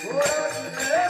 What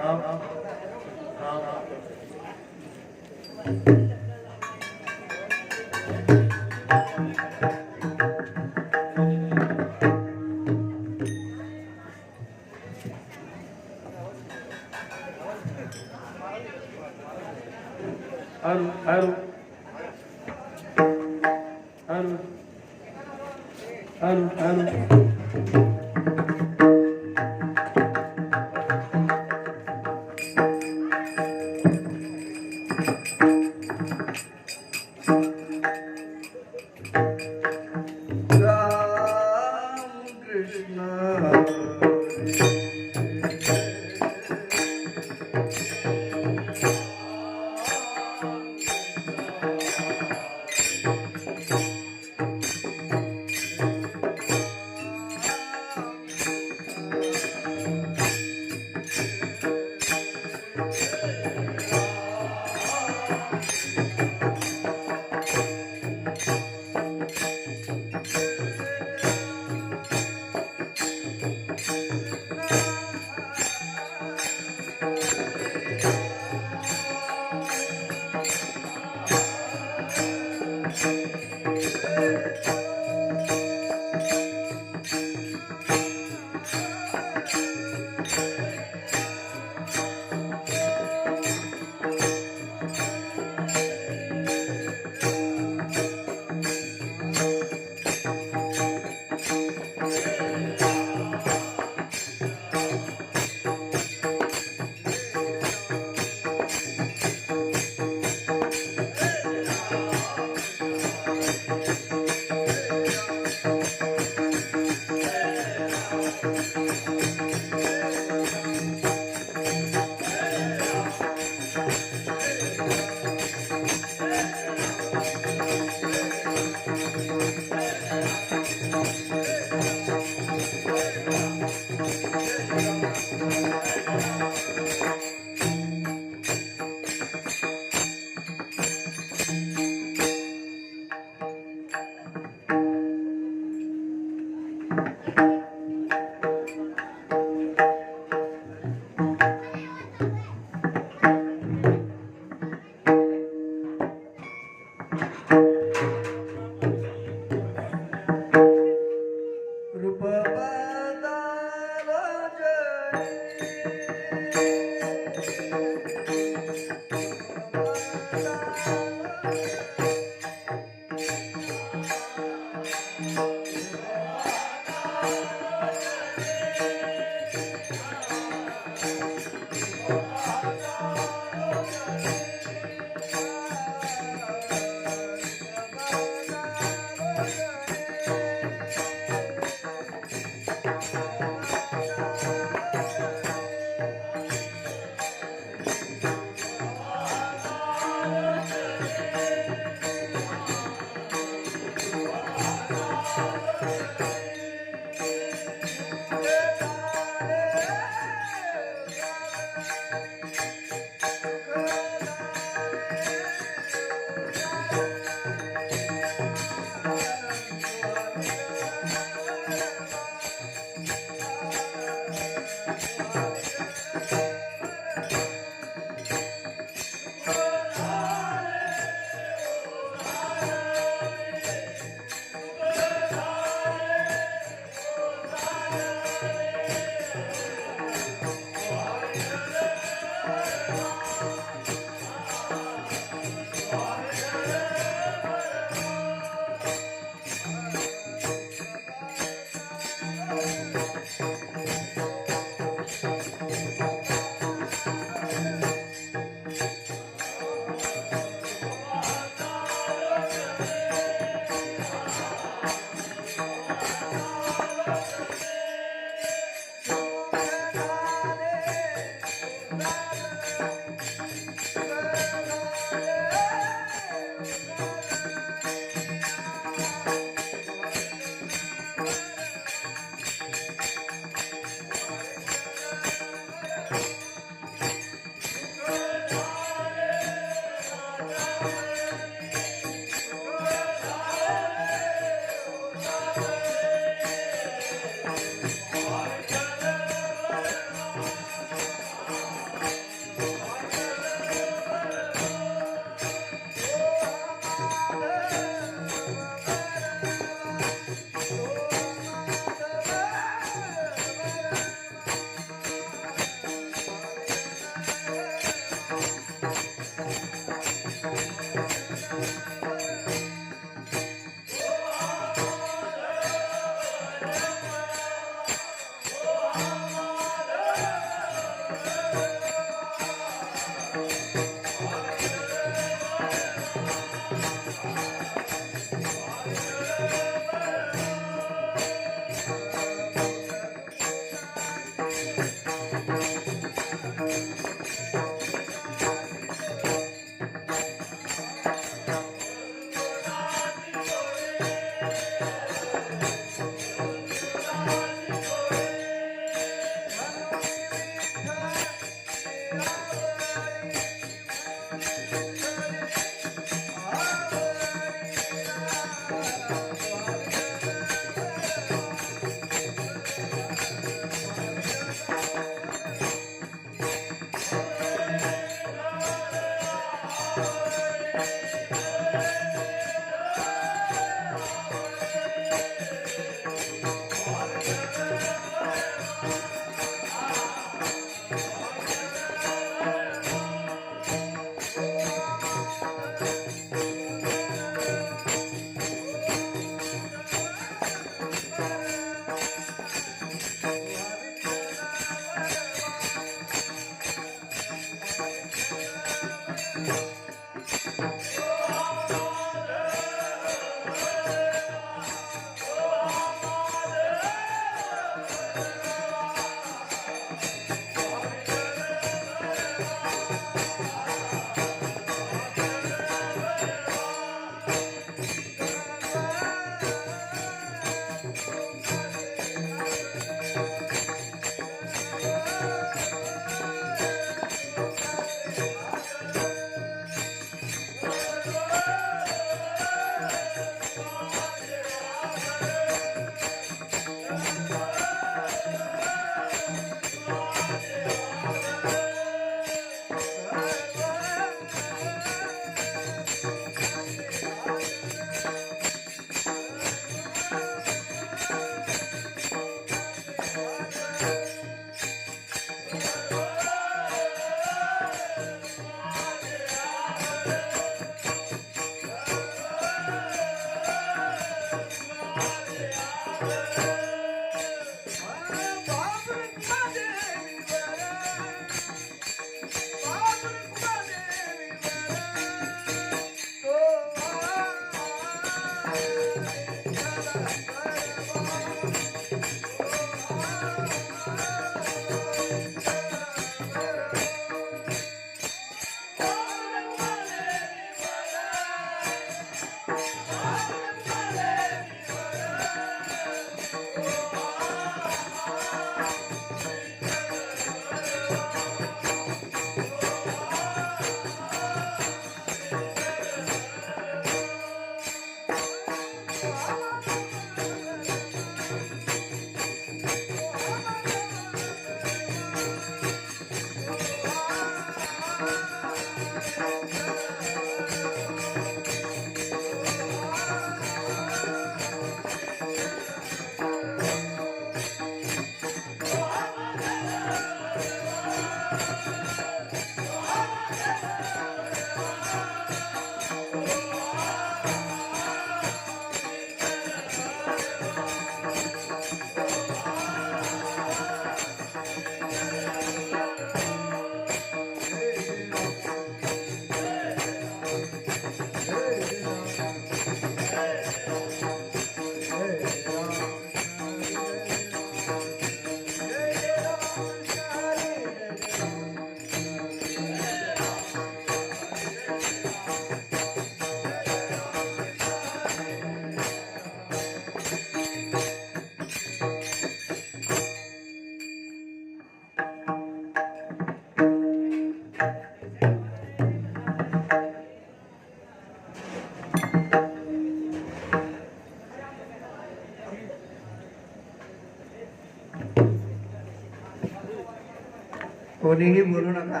कोणीही बोलू नका.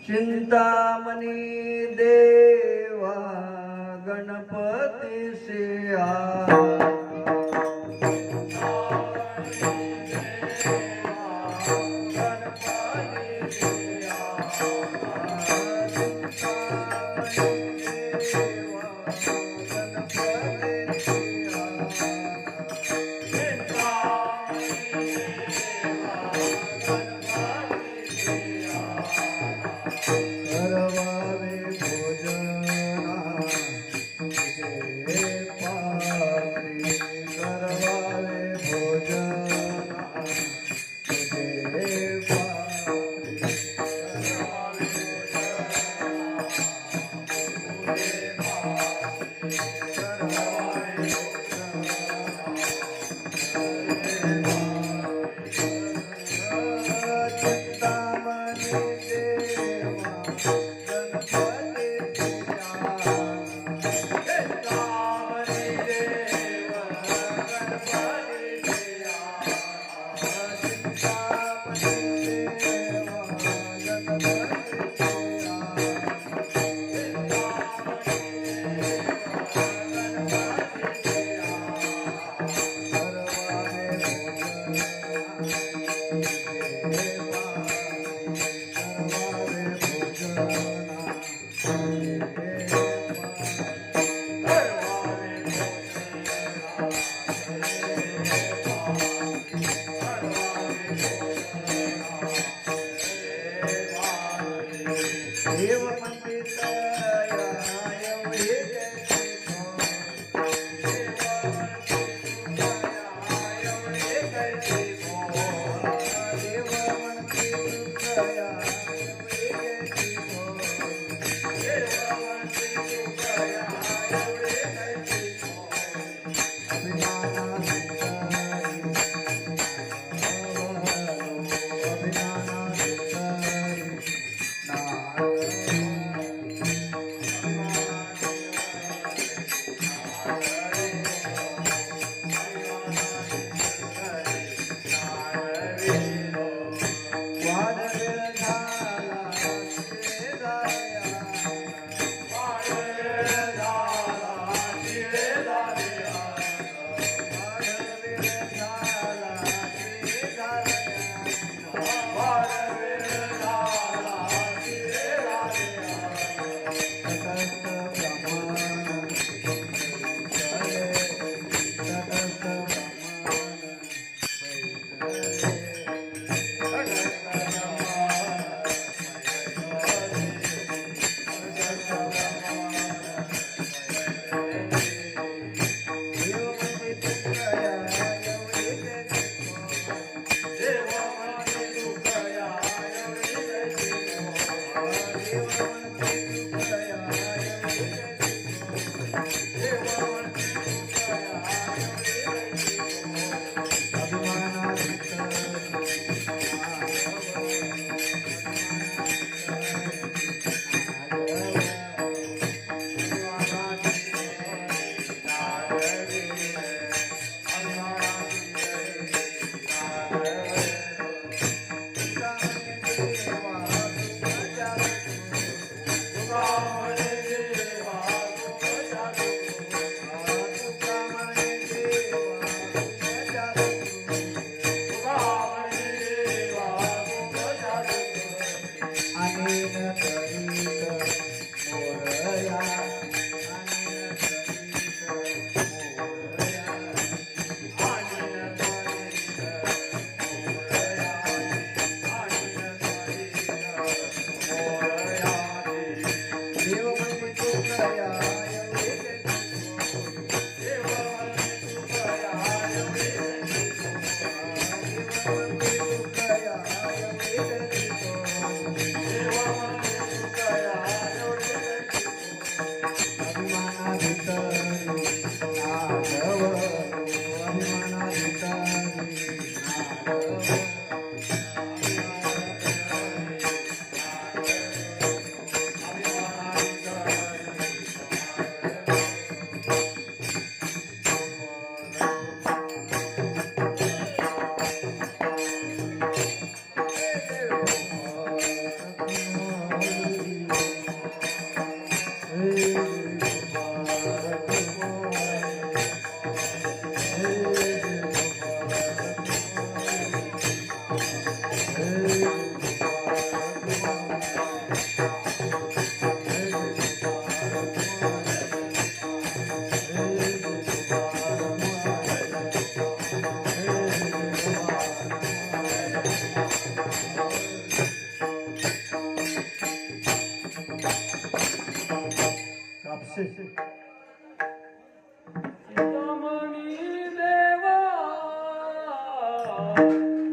चिंतामणी देवा गणपती से आ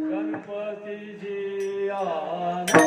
गणपतीची आना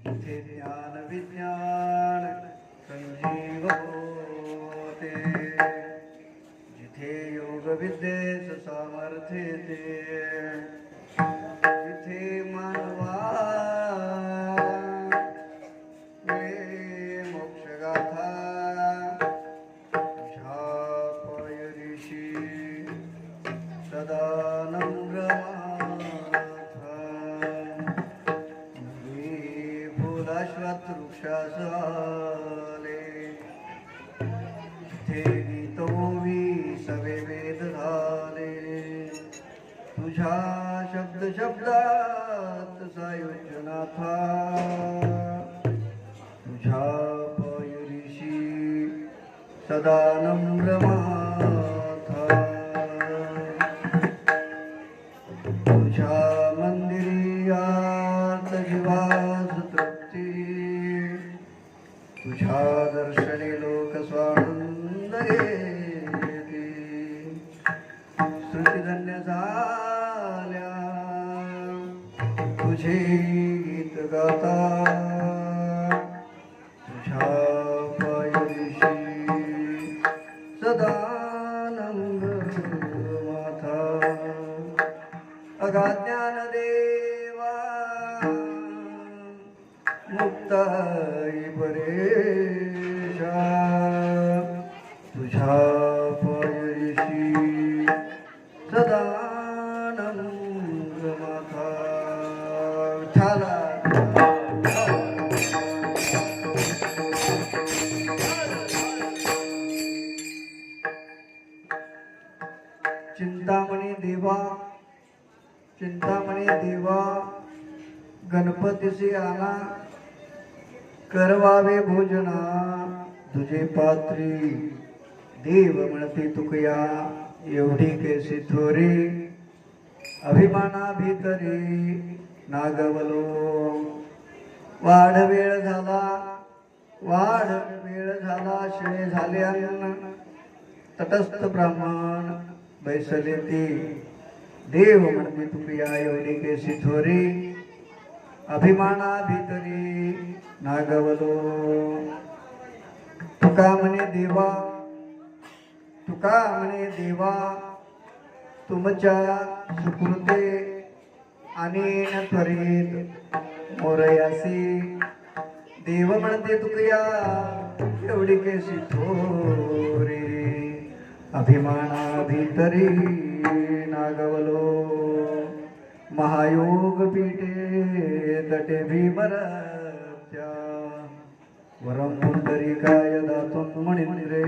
जिथे ज्ञान विज्ञान संजीव होते, जिथे योग विद्येच सामर्थ्य येते, जिथे मानवा मिळे मोक्षगाथा, तुझ्या पायरीशी सदा नम्र माथा, नवी फुलाश्वात वृक्षास आले, जिथे गीतोवी सवे वेद झाले, तुझ्या शब्द शब्दात सायुज्यनाथा, तुझ्या पायरीशी सदा नम्र माथा, तुझ्या मंदिरियात जीवास तृप्ती, तुझ्या दर्शने लोक स्वानंद येते, श्रुतिधन्य झाल्या तुझे गीत गाता, तुझ्या पायरीशी सदा नम्र माथा, अगाज्ञान देवा मुक्ताई परेशा, तुझ्या पायरीशी सदा नम्र माथा. विठ्ठला चिंतामणी देवा, चिंतामणी देवा, गणपतीसी आला करवावे भोजना, तुझे पात्री देव म्हणते तुकया, एवढी कैसी थोरी अभिमाना भीतरी नागवलो. वाढ वेळ झाला, वाढ वेळ झाला, शिळे झाले अन्न, तटस्थ ब्राह्मण बैसले ती, देव म्हणते तुकया, एवढी कैसी थोरी अभिमाना भीतरी नागवलो. तुका म्हणे देवा, तुका म्हणे देवा, तुमच्या सुकृते अनेन त्वरित मोरयासी, देव म्हणते तुकया, एवढी कैसी थोरी अभिमाना भीतरी नागवलो. महायोग पीठे तटे भीमरच्या, वरम पुंडरीकाय दातुं मणिरे,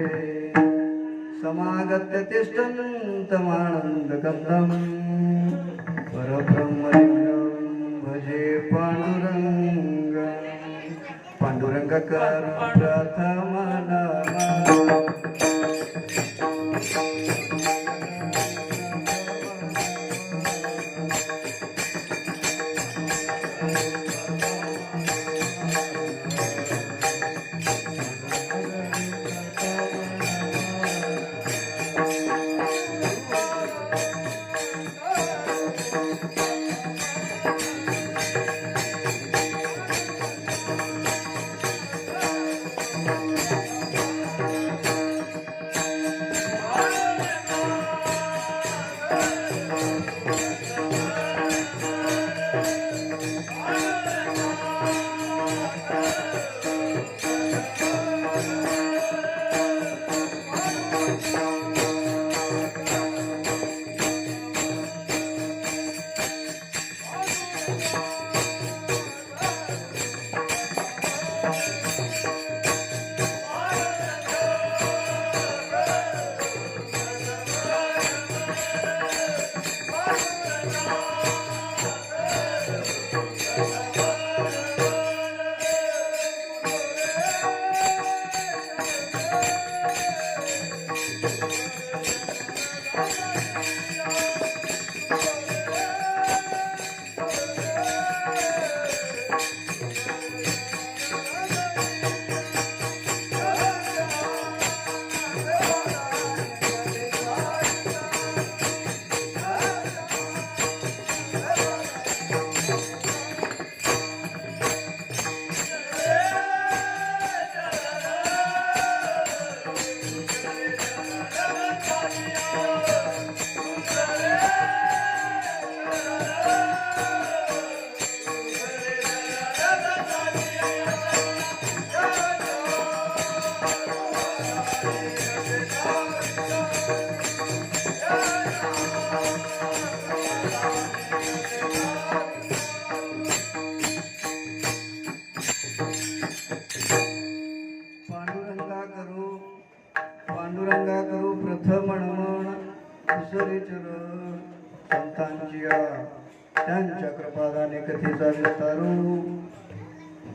समागत्य तिष्ठन्तमानंद कंदम, परब्रह्मलिंगं भजे पांडुरंग, पांडुरंग कर प्रथम नाम.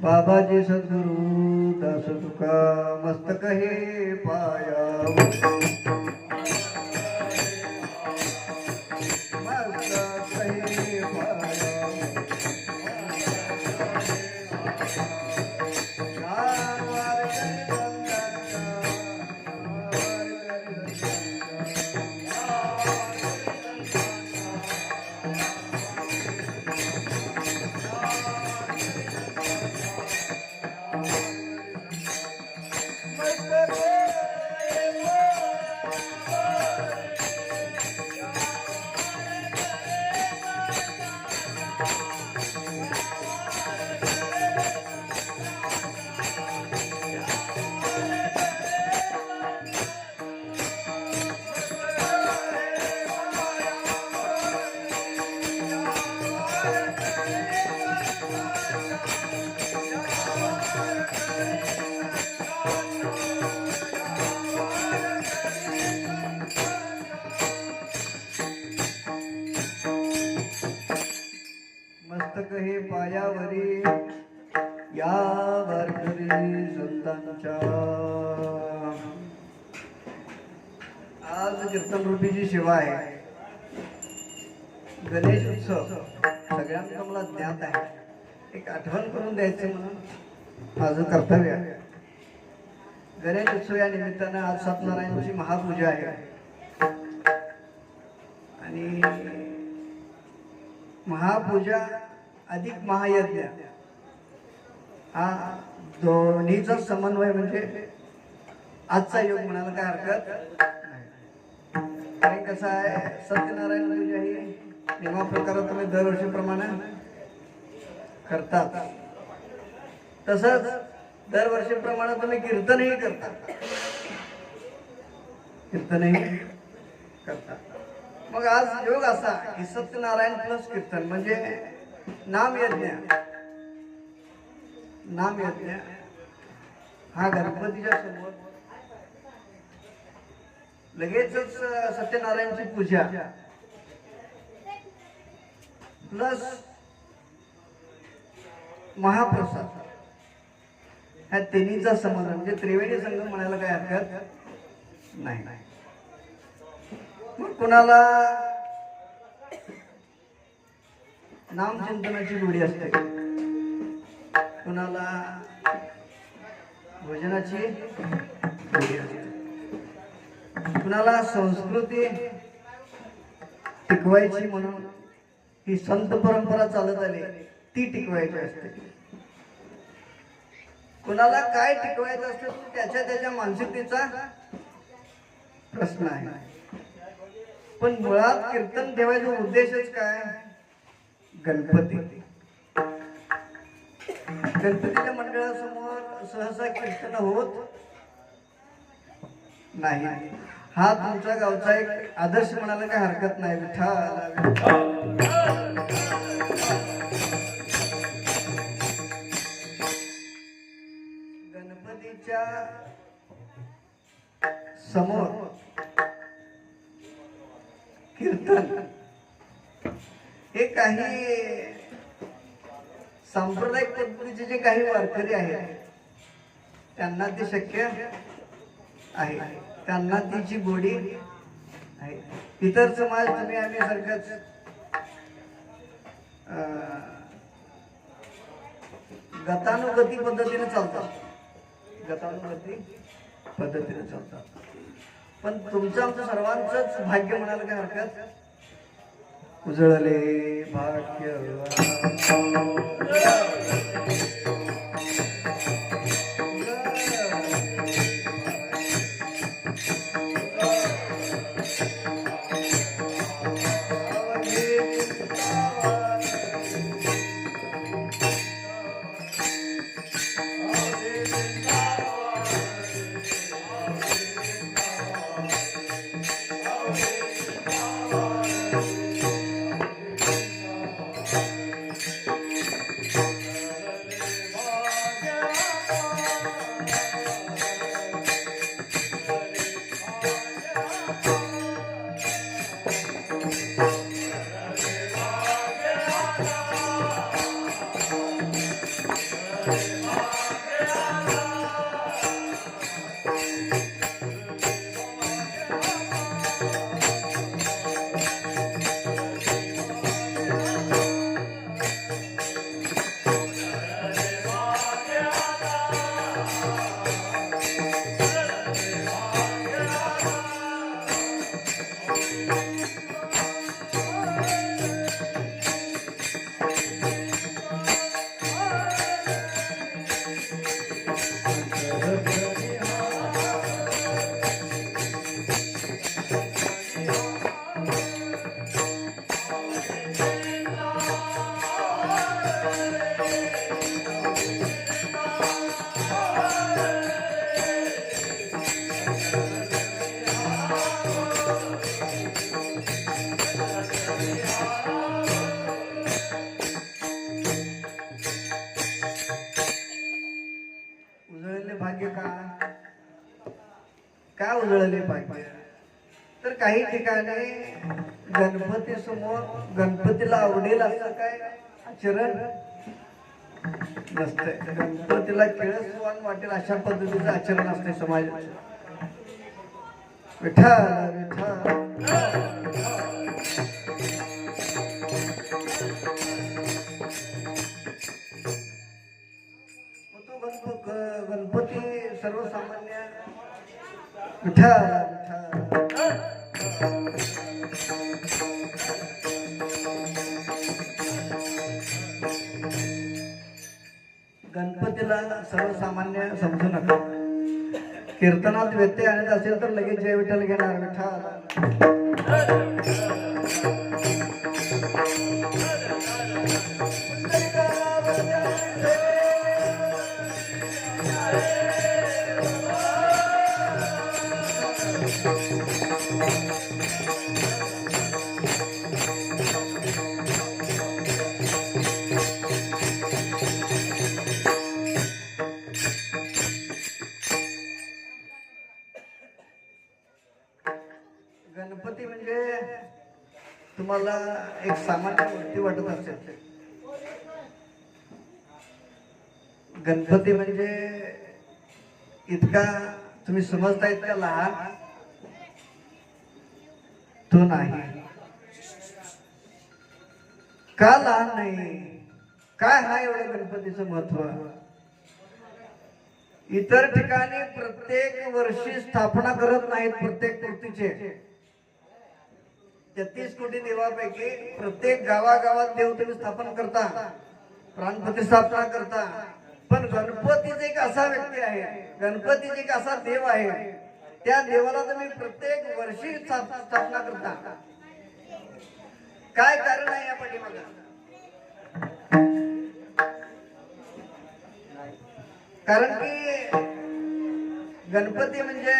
बाबाजी सद्गुरु दास तुका मस्तक हे पायावर मस्तक हे पायावर मस्तक हे पायावरी या वारकरी संतांच्या आज कीर्तन रूपीची सेवा आहे. गणेश उत्सव सगळ्यांना मला ज्ञात आहे. एक आठवण करून द्यायचं म्हणून माझं कर्तव्य आहे. गणेश उत्सव या निमित्तानं आज सत्यनारायणाची महापूजा आहे आणि महापूजा अधिक महायज्ञ हा दोन्हीचा समन्वय म्हणजे आजचा योग म्हणायला काय हरकत नाही. कारण कसं आहे, सत्यनारायण पूजा ही नियमा प्रकारात तुम्ही दरवर्षीप्रमाणे करतात, तसंच दरवर्षीप्रमाणे तुम्ही कीर्तनही करतात. कीर्तनही करतात. मग आज योग असा की सत्यनारायण प्लस कीर्तन म्हणजे नामयज्ञ. नामयज्ञ हा गणपतीच्या समोर लगेचच सत्यनारायणची पूजा प्लस महाप्रसाद ह्या तिन्हीचा संबंध म्हणजे त्रिवेणी संगम म्हणायला काय हरकत नाही. मग कुणाला नामचिंतनाची गोडी असते, कुणाला भजनाची गोडी असते, कुणाला संस्कृती टिकवायची म्हणून ही संत परंपरा चालत आली ती टिकवायची असते. कुणाला काय टिकवायचं असतं त्याच्या त्याच्या मानसिकतेचा प्रश्न आहे. पण मुळात कीर्तन ठेवायचा उद्देशच काय? गणपती. गणपतीच्या मंडळासमोर सहसा कीर्तन होत नाही. हा तुमच्या गावचा एक आदर्श म्हणायला काय हरकत नाही. गणपतीच्या समोर कीर्तन हे काही सांप्रदायिक पद्धतीचे जे काही वारकरी आहेत त्यांना ते शक्य आहे, त्यांना तिची गोडी आहे. इतर समाज तुम्ही आम्ही सारखंच गतानुगती पद्धतीने चालतात, गतानुगती पद्धतीने चालतात. पण तुमचं आमचं सर्वांचंच भाग्य म्हणायला काय हरकत. उजळले भाग्य उजळले भाग्य काय उजळले भाग्य? तर काही ठिकाणी गणपती समोर गणपतीला आवडेल असं काय आचरण नसतंय. गणपतीला किळसवान वाटेल अशा पद्धतीचं आचरण असते समाजाचं. विठ्ठल विठ्ठल गणपती सर्वसामान्य विठ्ठल विठ्ठल गणपतीला सर्वसामान्य समजू नका. कीर्तनात व्यत्यय आणत असेल तर लगेच जय विठ्ठल घेणार. विठ्ठल गणपती म्हणजे तुम्हाला एक सामान्य मूर्ती वाटत असेल. गणपती म्हणजे इतका तुम्ही समजता इतका लहान तो नाही. का लहान नाही? काय हा एवढं गणपतीचं महत्व? इतर ठिकाणी प्रत्येक वर्षी स्थापना करत नाहीत प्रत्येक मूर्तीचे. 33 कोटी देवापैकी प्रत्येक गावागावात देव तुम्ही स्थापन करता, प्राण प्रतिष्ठापना करता. पण गणपतीच एक असा व्यक्ती आहे, गणपतीच एक असा देव आहे, त्या देवाला तुम्ही प्रत्येक वर्षी स्थापना करता. काय कारण आहे या पाठीमागे? कारण की गणपती म्हणजे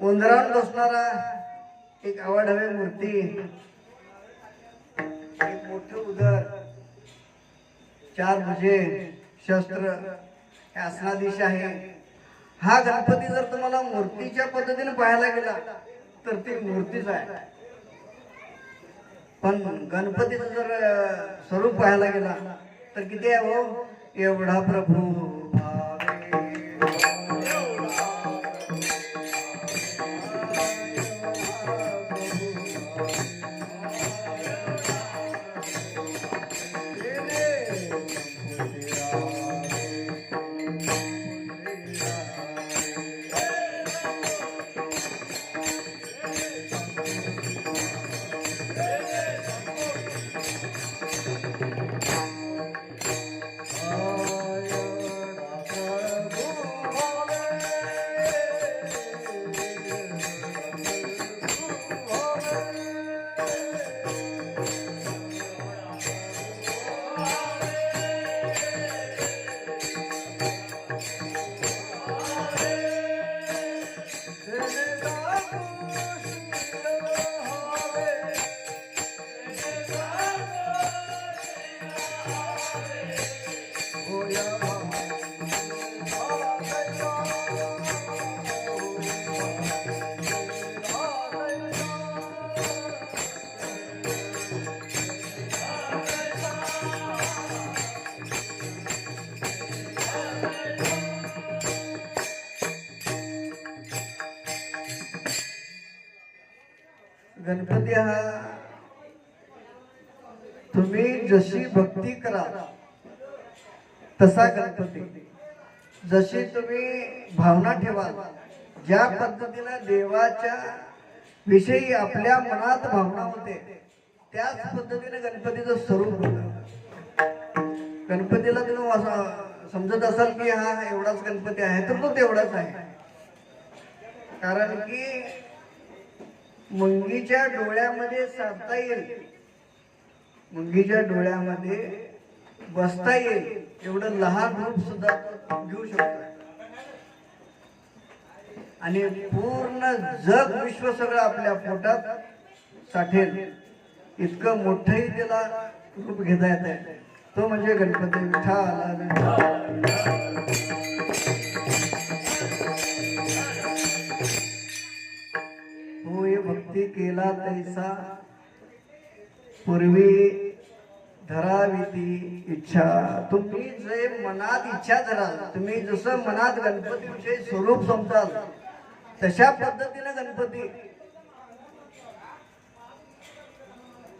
उंदरावर बसणारा एक अवाढव्य मूर्ती, एक मोठे उदर, 4 भुजे, शस्त्र, हे असनाधीश आहे. हा गणपती जर तुम्हाला मूर्तीच्या पद्धतीने पाहायला गेला तर ती मूर्तीच आहे. पण गणपतीचं जर स्वरूप पाहायला गेला तर किती आहे हो? एवढा प्रभू गणपती हा तुम्ही जशी भक्ती कराल तसा गणपती, जशी तुम्ही भावना ठेवाल, ज्या पद्धतीनं देवाच्या विषयी आपल्या मनात भावना होते त्याच पद्धतीने गणपतीचं स्वरूप होतं. गणपतीला तुम्ही असं समजत असाल की हा एवढाच गणपती आहे, तर तो तेवढाच आहे. कारण की मुंगीच्या डोळ्यामध्ये साधता येईल, मुंगीच्या डोळ्यामध्ये बसता येईल एवढं लहान रूप सुद्धा घेऊ शकतो. आणि पूर्ण जग विश्व सगळं आपल्या पोटात साठेल इतकं मोठंही त्याला रूप घेता येत आहे. तो म्हणजे गणपती विठ्ठल. होय भक्ती केला तैसा पूर्वी धरावी ती इच्छा. तुम्ही जे मनात इच्छा धराल, तुम्ही जसं मनात गणपतीविषयी स्वरूप समजाल तशा पद्धतीने गणपती,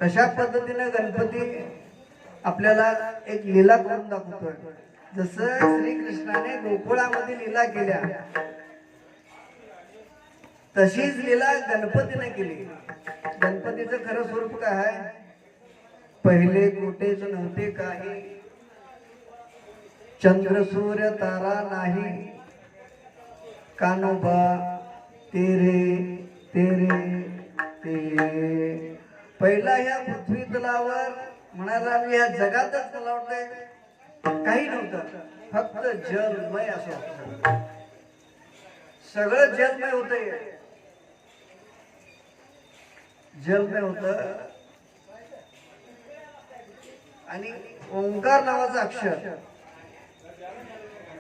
तशा पद्धतीने गणपती आपल्याला एक लीला करून दाखवतोय. जसं श्रीकृष्णाने गोकुळामध्ये लीला केल्या तशीच लीला गणपतीने केली. गणपतीचं खरं स्वरूप काय आहे? पहिले कुठेच नव्हते काही, चंद्र सूर्य तारा नाही, कानोबा तेरे तेरे ते. पहिला ह्या पृथ्वी तलावर म्हणाला या जगातच मला वाटतंय काही नव्हतं, फक्त जलमय असं होतं. सगळं जलमय होतंय, जलमय होतं. आणि ओंकार नावाचं अक्षर,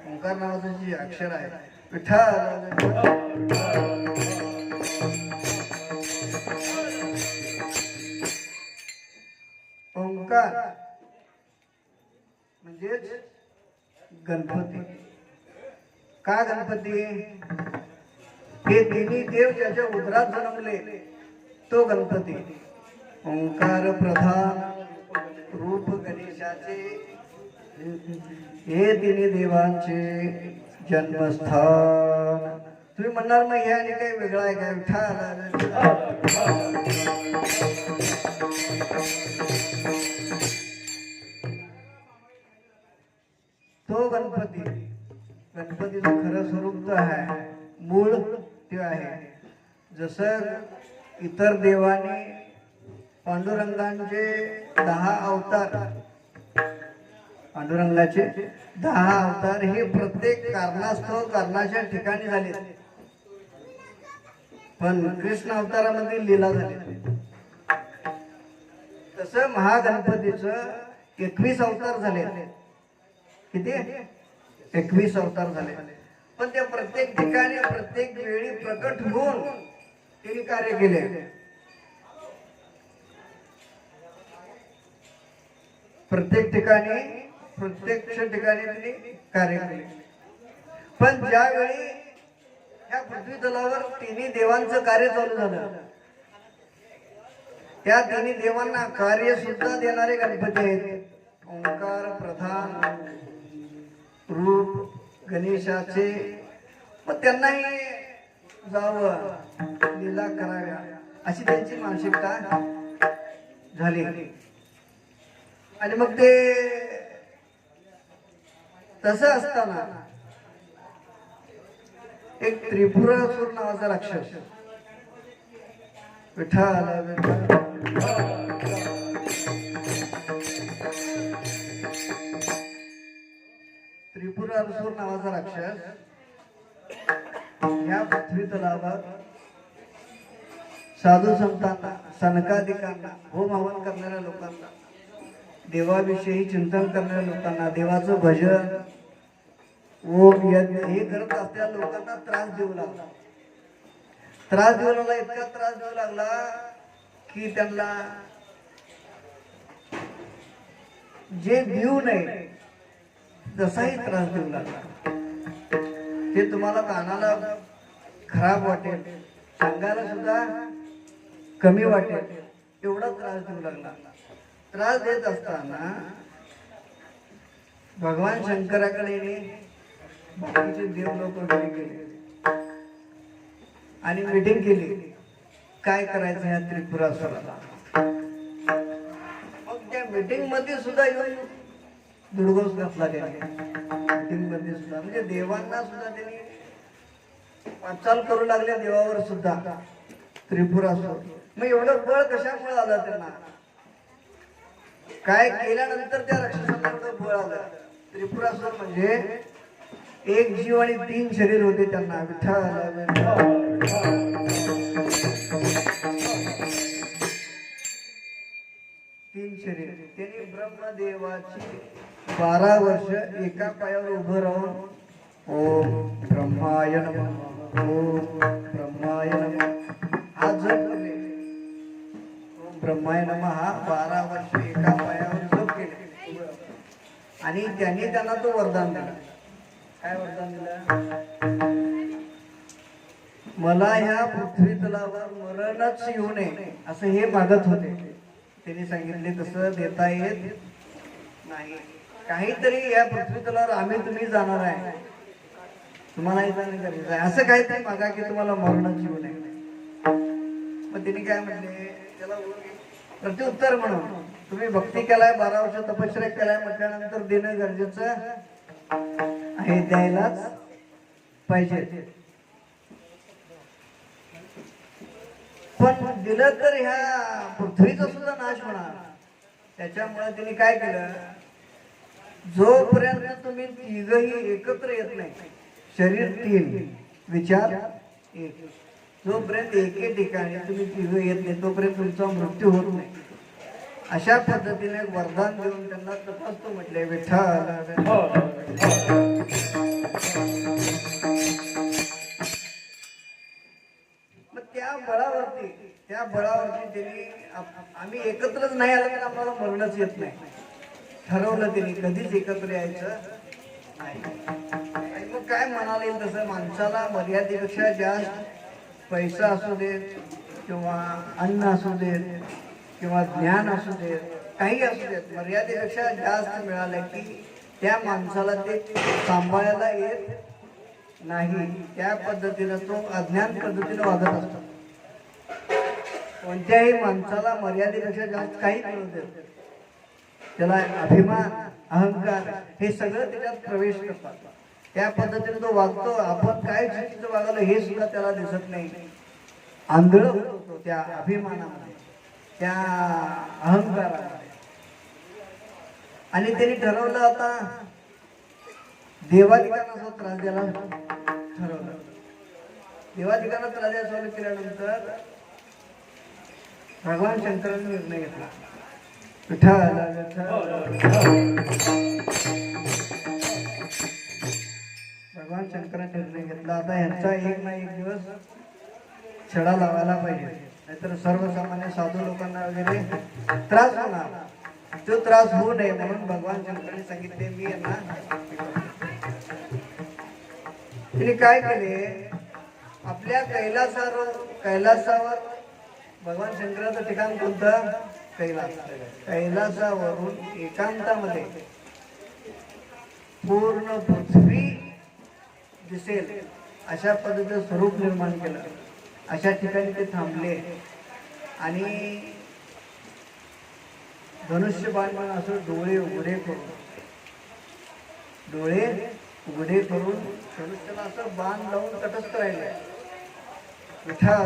ओंकार नावाचं जे अक्षर आहे विठ्ठल, ओंकार म्हणजेच गणपती. का गणपती? हे तिन्ही देव ज्याच्या उदरात जन्मले तो गणपती. ओंकार प्रधान रूप गणेशाचे, हे तिन्ही देवांचे जन्मस्थान. तुम्ही म्हणणार मग हे आणि काही वेगळं आहे काय? तो गणपती, गणपतीचं खरं स्वरूप तर आहे, मूळ ते आहे. जसं इतर देवाने पांडुरंगांचे 10 अवतार, पांडुरंगाचे 10 अवतार हे प्रत्येक कारणास्तव कारणाच्या ठिकाणी झाले, पण कृष्ण अवतारामध्ये लीला झाली. तसं महागणपतीचं 21 अवतार झाले. किती? 21 अवतार झाले. पण त्या प्रत्येक ठिकाणी प्रत्येक वेळी प्रकट होऊन त्यांनी कार्य केले. प्रत्येक ठिकाणी प्रत्यक्ष ठिकाणी त्यांनी कार्य केले. पण ज्यावेळी या पृथ्वी तलावर तिन्ही देवांचं कार्य चालू झालं, त्या तिन्ही देवांना कार्य सुद्धा देणारे गणपती आहेत. ओंकार प्रधान रूप गणेशाचे. मग त्यांनाही जावं, लीला कराव्या अशी त्यांची मानसिकता झाली. आणि मग ते तसं असताना एक त्रिपुरासुर नावाचा राक्षस, विठ्ठल त्रिपुरासुर नावाचा राक्षस ह्या पृथ्वी तलावर साधू संतांना, सनकादिकांना, होम हवन करणाऱ्या लोकांना, देवाविषयी चिंतन करणाऱ्या लोकांना, देवाचं भजन ओम यज्ञ हे करत असलेल्या लोकांना त्रास देऊ लागला. त्रास देऊ लागला, इतका त्रास देऊ लागला की त्यांना जे देऊ नये तसाही त्रास देऊ लागला. ते तुम्हाला कानाला खराब वाटेल, सांगायला सुद्धा कमी वाटेल एवढा त्रास देऊ लागला. त्रास देत असताना भगवान शंकराकडे बाकीचे देव लोक घरी गेले आणि मीटिंग केली काय करायचं ह्या त्रिपुरासुराला. मग त्या मीटिंग मध्ये सुद्धा येऊन दुर्गोस घातला त्याने. मीटिंग मध्ये सुद्धा म्हणजे देवांना सुद्धा त्यांनी वाटचाल करू लागल्या देवावर सुद्धा त्रिपुरासुर. मग एवढं बळ कशामुळे आलं त्यांना, काय केल्यानंतर त्या राक्षसांना एवढं बळ आलं. त्रिपुरासुर म्हणजे एक जीव आणि 3 शरीर होते त्यांना. विठ्ठल 3 शरीर. त्यांनी ब्रह्मदेवाची 12 वर्ष एका पायावर उभं राहून ओम ब्रह्माय नमः ओम ब्रह्माय नमः हा जप केले. ओम ब्रह्माय नमः हा 12 वर्ष एका पायावर जप केले. आणि त्यांना तो वरदान दिला. काय वरदान दिलं, मला ह्या पृथ्वी तलावर मरणच येऊ नये असं हे मागत होते. त्यांनी सांगितले तसं देता येत नाही. काहीतरी या पृथ्वी तलावर आम्ही तुम्ही जाणार आहे, तुम्हाला जाणं गरजेचं आहे असं काहीतरी मागा की तुम्हाला मरणच येऊ नये. मग त्यांनी काय म्हणले त्याला प्रत्युत्तर म्हणून तुम्ही भक्ती केलाय 12 वर्ष तपश्चर्या केलाय म्हटल्यानंतर देणं गरजेचं आहे, द्यायलाच पाहिजे. पण दिलं तर ह्या पृथ्वीचा सुद्धा नाश होणार. त्याच्यामुळे त्यांनी काय केलं, जोपर्यंत तुम्ही तिघही एकत्र येत नाही, शरीर 3 विचार 1, जोपर्यंत एके ठिकाणी तुम्ही तिघ येत नाही तोपर्यंत तुमचा मृत्यू होत नाही. अशा पद्धतीने वरदान देऊन त्यांना तपासतो म्हटले. विठ्ठल मग त्या बळावरती त्यांनी आम्ही एकत्रच नाही आलं तर आम्हाला मरणच येत नाही ठरवलं. त्यांनी कधीच एकत्र यायचं नाही. आणि मग काय म्हणाले तसं माणसाला मर्यादेपेक्षा जास्त पैसा असू देत किंवा अन्न असू देत किंवा ज्ञान असू देत काही असू देत, मर्यादेपेक्षा जास्त मिळालं की त्या माणसाला ते सांभाळायला येत नाही. त्या पद्धतीनं तो अज्ञान पद्धतीनं वागत असतो. कोणत्याही माणसाला मर्यादेपेक्षा जास्त काही मिळू देत, त्याला अभिमान अहंकार हे सगळं त्याच्यात प्रवेश करतात. त्या पद्धतीने तो वागतो. आपण काय चुकीचं वागलं हे सुद्धा त्याला दिसत नाही. आंधळ होतो त्या अभिमानामध्ये, त्या अहंकारामध्ये. आणि त्यांनी ठरवलं आता देवादिकांना त्रास द्यायला ठरवलं. देवादिकांना त्रास द्यायला चालू केल्यानंतर भगवान शंकरांनी निर्णय घेतला. भगवान शंकरांनी निर्णय घेतला आता यांचा एक ना एक दिवस छडा लावायला पाहिजे, नाहीतर सर्वसामान्य साधू लोकांना वगैरे त्रास होणार. तो त्रास होऊ नये म्हणून भगवान शंकरांनी सांगितले मी यांना. तिने काय केले, आपल्या कैलासावर भगवान शंकराचं ठिकाण कोणतं, कैलास. कैलासावरून एकांतामध्ये पूर्ण पृथ्वी दिसेल अशा पद्धतीचं स्वरूप निर्माण केलं. अशा ठिकाणी ते थांबले आणि धनुष्यबाण असं डोळे उघडे करून धनुष्याला असं बाण लावून तटस्थ राहिले. विठ्ठल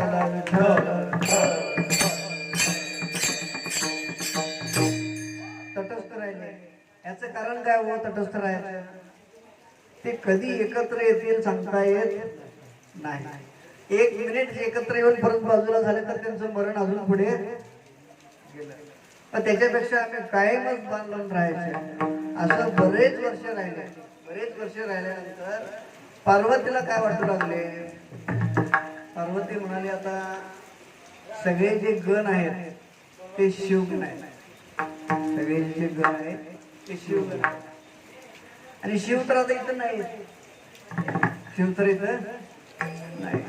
तटस्थ राहिले. याचं कारण काय हो तटस्थ राहायचं, ते कधी एकत्र येतील सांगता येत नाही. 1 मिनिट एकत्र येऊन परत बाजूला झाले तर त्यांचं मरण अजून पुढे गेलं. पण त्याच्यापेक्षा आम्ही कायमच बाण लावून राहायचे. असं बरेच वर्ष राहिले. बरेच वर्ष राहिल्यानंतर पार्वतीला काय वाटू लागले, पार्वती म्हणाली आता सगळे जे गण आहेत ते शिवगण आहेत. सगळे जे गण आहेत ते शिवगण आहेत. आणि शिव तर आता इथं नाही, शिव तर इथं नाही.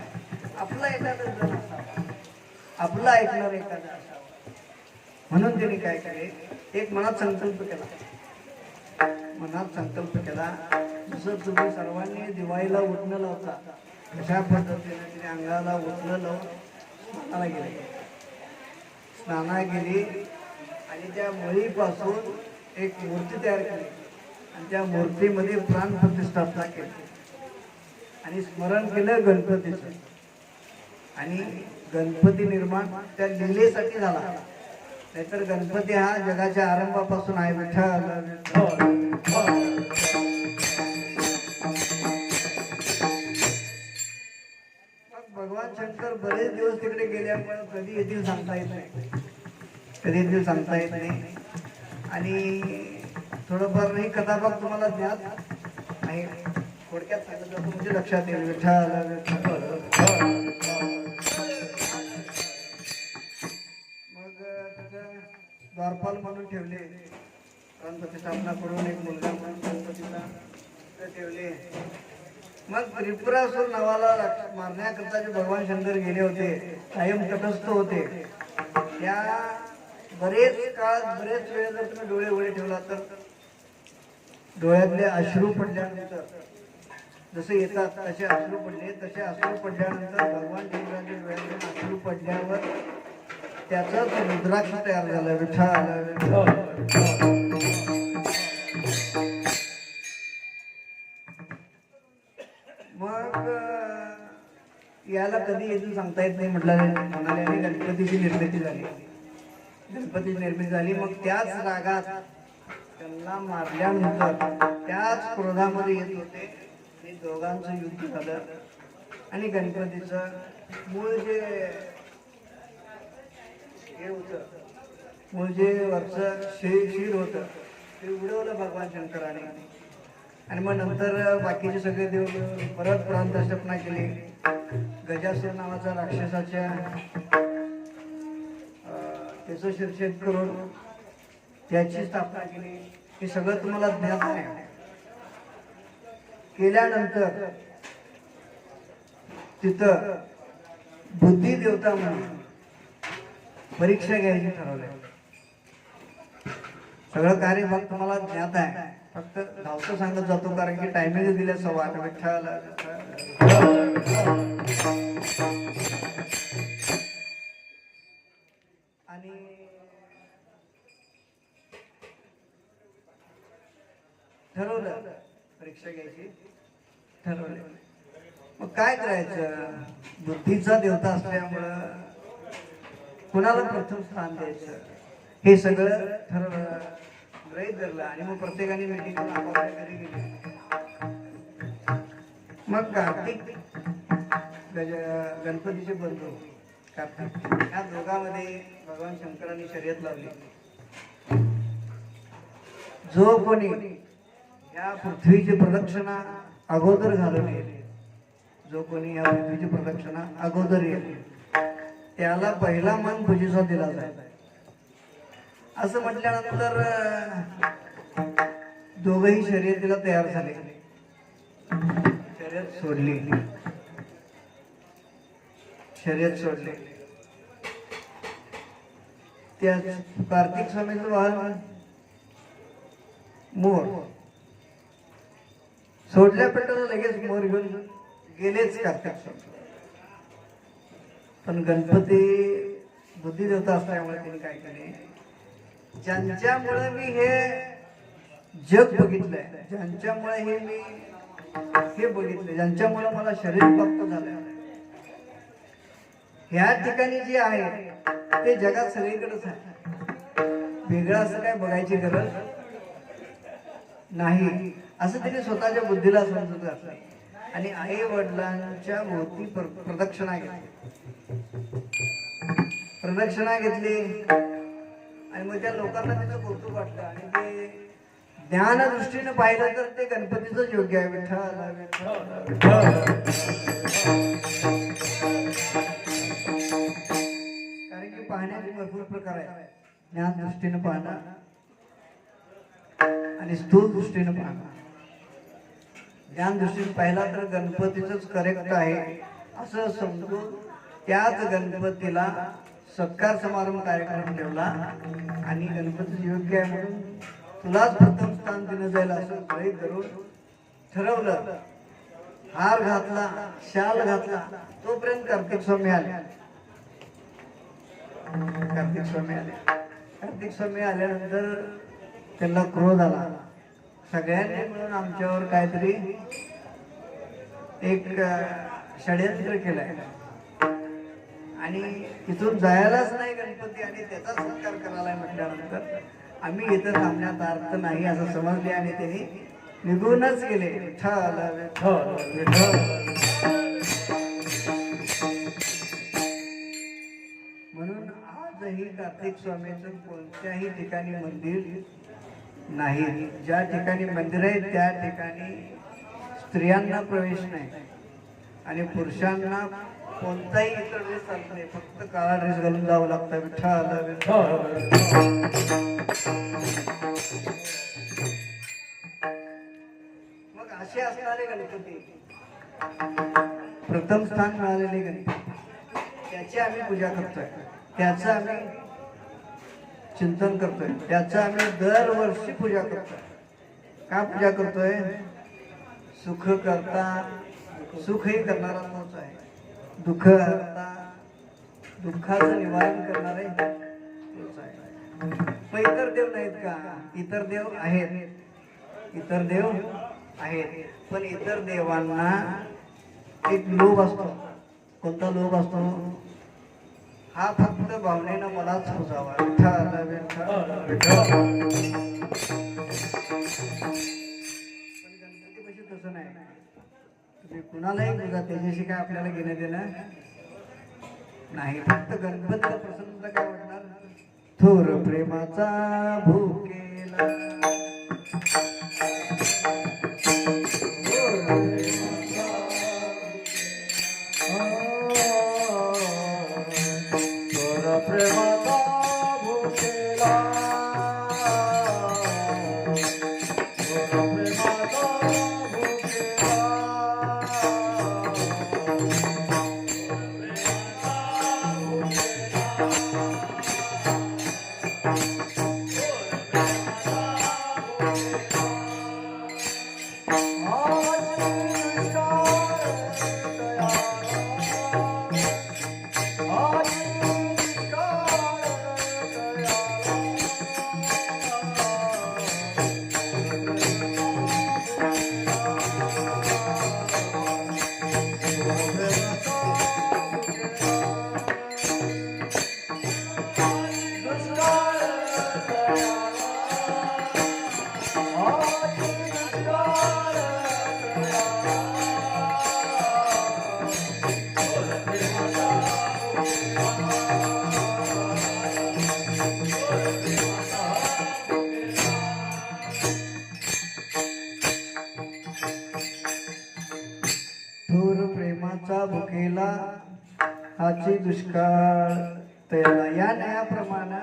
आपला एखादा गण असावा आपलं ऐकणार एखादं असावं. म्हणून त्यांनी काय केले, एक मनात संकल्प केला. जसं तुम्ही सर्वांनी दिवाळीला उठणं लावता अशा पद्धतीने तिने अंगाला उठणं लावून स्नाना गेली आणि त्या मळीपासून एक मूर्ती तयार केली आणि त्या मूर्तीमध्ये प्राण प्रतिष्ठापना केली आणि स्मरण केलं गणपतीचं. आणि गणपती निर्माण त्या लीलेसाठी झाला, नाहीतर गणपती हा जगाच्या आरंभापासून आहे. भगवान शंकर बरेच दिवस तिकडे गेल्यामुळे कधी येतील सांगता येत नाही. आणि थोडंफार नाही कथाभाग तुम्हाला ज्ञात आहे, थोडक्यात सांगितलं तर तुमच्या लक्षात येईल. मग त्याचं द्वारपाल म्हणून ठेवले, प्राणप्रतिष्ठापना करून एक मुलगा म्हणून गणपतीला ठेवले. मग त्रिपुरासूर नावाला मारण्याकरता जे भगवान शंकर गेले होते, कायम तटस्थ होते. त्या बरेच वेळ जर तुम्ही डोळे उघडे ठेवला तर डोळ्यातले अश्रू पडल्यानंतर जसे येतात तसे अश्रू पडल्यानंतर भगवान शंकरांच्या डोळ्यातून अश्रू पडल्यावर त्याचाच रुद्राक्ष तयार झाला. मग याला कधी येतील सांगता येत नाही म्हणाले. आणि गणपतीची निर्मिती झाली. मग त्याच रागात त्यांना मारल्यानंतर त्याच क्रोधामध्ये येत होते आणि दोघांचं युद्ध झालं. आणि गणपतीचं मूळ जे वरचं शिर होतं ते उडवलं भगवान शंकराने. आणि मग नंतर बाकीचे सगळे देव परत प्राणप्रतिष्ठापना केली. गजासूर नावाचा राक्षसाच्या त्याचं शिरछेद करून त्याची स्थापना केली. हे सगळं तुम्हाला ज्ञात आहे. केल्यानंतर तिथं बुद्धी देवता म्हणून परीक्षा घ्यायची ठरवलंय. सगळं कार्य मग तुम्हाला ज्ञात आहे, फक्त धावतं सांगत जातो कारण की टायमिंग दिले 8:15. आणि ठरवलं परीक्षा घ्यायची, ठरवलं. मग काय करायचं, बुद्धीचा देवता असल्यामुळं कुणाला प्रथम स्थान द्यायचं हे सगळं गृहीत धरलं. आणि मग प्रत्येकाने मीटिंग आपापल्या घरी गेली. मग कार्तिक गणपतीचे बंधू कार्तिक या दोघांमध्ये भगवान शंकरांनी शर्यत लावली. जो कोणी या पृथ्वीची प्रदक्षिणा अगोदर घालून येईल, जो कोणी या पृथ्वीची प्रदक्षिणा अगोदर येईल त्याला पहिला मान पूजेचा दिला जाईल. असं म्हटल्यानंतर दोघही शर्यतीला तयार झाले. शर्यत सोडली. त्या कार्तिक स्वामीचं वाहन मोर. सोडल्या पेटाला लगेच मोर घेऊन गेलेच कार्तिक स्वामी. पण गणपती बुद्धिदेवता असल्यामुळे त्यांनी काय केले, ज्यांच्यामुळे मी हे जग बघितलंय, ज्यांच्यामुळे हे बघितलंय, ज्यांच्यामुळे मला शरीर प्राप्त झालंय, ह्या ठिकाणी जे आहे ते जगात सगळीकडेच आहे. वेगळं असं काय बघायची गरज नाही असं त्यांनी स्वतःच्या बुद्धीला समजत घातलं. आणि आई वडिलांच्या भोवती प्रदक्षिणा घेतली. आणि मग त्या लोकांना त्याचं कौतुक वाटलं. आणि ते ज्ञान दृष्टीने पाहिलं तर ते गणपतीचंच योग्य आहे. कारण की पाहण्याचे भरपूर प्रकार आहेत. ज्ञान दृष्टीने पाहणं आणि स्थूल दृष्टीने पाहणं. ज्ञान दृष्टीने पाहिला तर गणपतीचंच करेक्ट आहे असं समजून त्याच गणपतीला सत्कार समारंभ कार्यक्रम ठेवला आणि गणपती योग्य आहे म्हणून तुलाच प्रथम स्थान दिलं जाईल असं गृहीत धरून ठरवलं. हार घातला, शाल घातला, तोपर्यंत कार्तिक स्वामी आले. कार्तिक स्वामी आल्यानंतर त्यांना क्रोध आला. सगळ्यांनी मिळून आमच्यावर काहीतरी एक षडयंत्र केलंय आणि तिथून जायलाच नाही गणपती आणि त्याचा सत्कार करायला म्हटल्यानंतर आम्ही इथं थांबण्यात अर्थ नाही असं समजले आणि त्यांनी निघूनच गेले. विठ्ठल विठ्ठल विठ्ठल. म्हणून आजही कार्तिक स्वामीचं कोणत्याही ठिकाणी मंदिर नाही. ज्या ठिकाणी मंदिर आहे त्या ठिकाणी स्त्रियांना प्रवेश नाही आणि पुरुषांना कोणताही इतर ड्रेस चालत नाही. फक्त काळा ड्रेस घालून जावं लागतं. विठ्ठल विठ्ठल. मग असे असणारे गणपती, प्रथम स्थान मिळालेले गणपती, त्याची आम्ही पूजा करतोय, त्याचं आम्ही चिंतन करतोय, त्याचं आम्ही दरवर्षी पूजा करतोय. का पूजा करतोय? सुख करता सुखही करणारा तोच आहे, दुःख करता दुःखाचं निवारण करणारे तोच आहे. मग इतर देव नाहीत का? इतर देव आहेत, इतर देव आहेत, पण इतर देवांना एक लोभ असतो. कोणता लोभ असतो? हा फक्त भावनेनं मलाच पुजावा. विठ्ठल विठ्ठल विठ्ठल. पण गणपतीपाशी तसं नाही. तुम्ही कुणालाही पूजा, त्याच्याशी काय आपल्याला घेणं देणं नाही. फक्त गणपतीला प्रसन्नता काय वाटणार? थोर प्रेमाचा भूकेला, प्रेमाचा भूकेला, प्रेमाचा भुकेला हाची दुष्काळ तयाला. या न्यायाप्रमाणे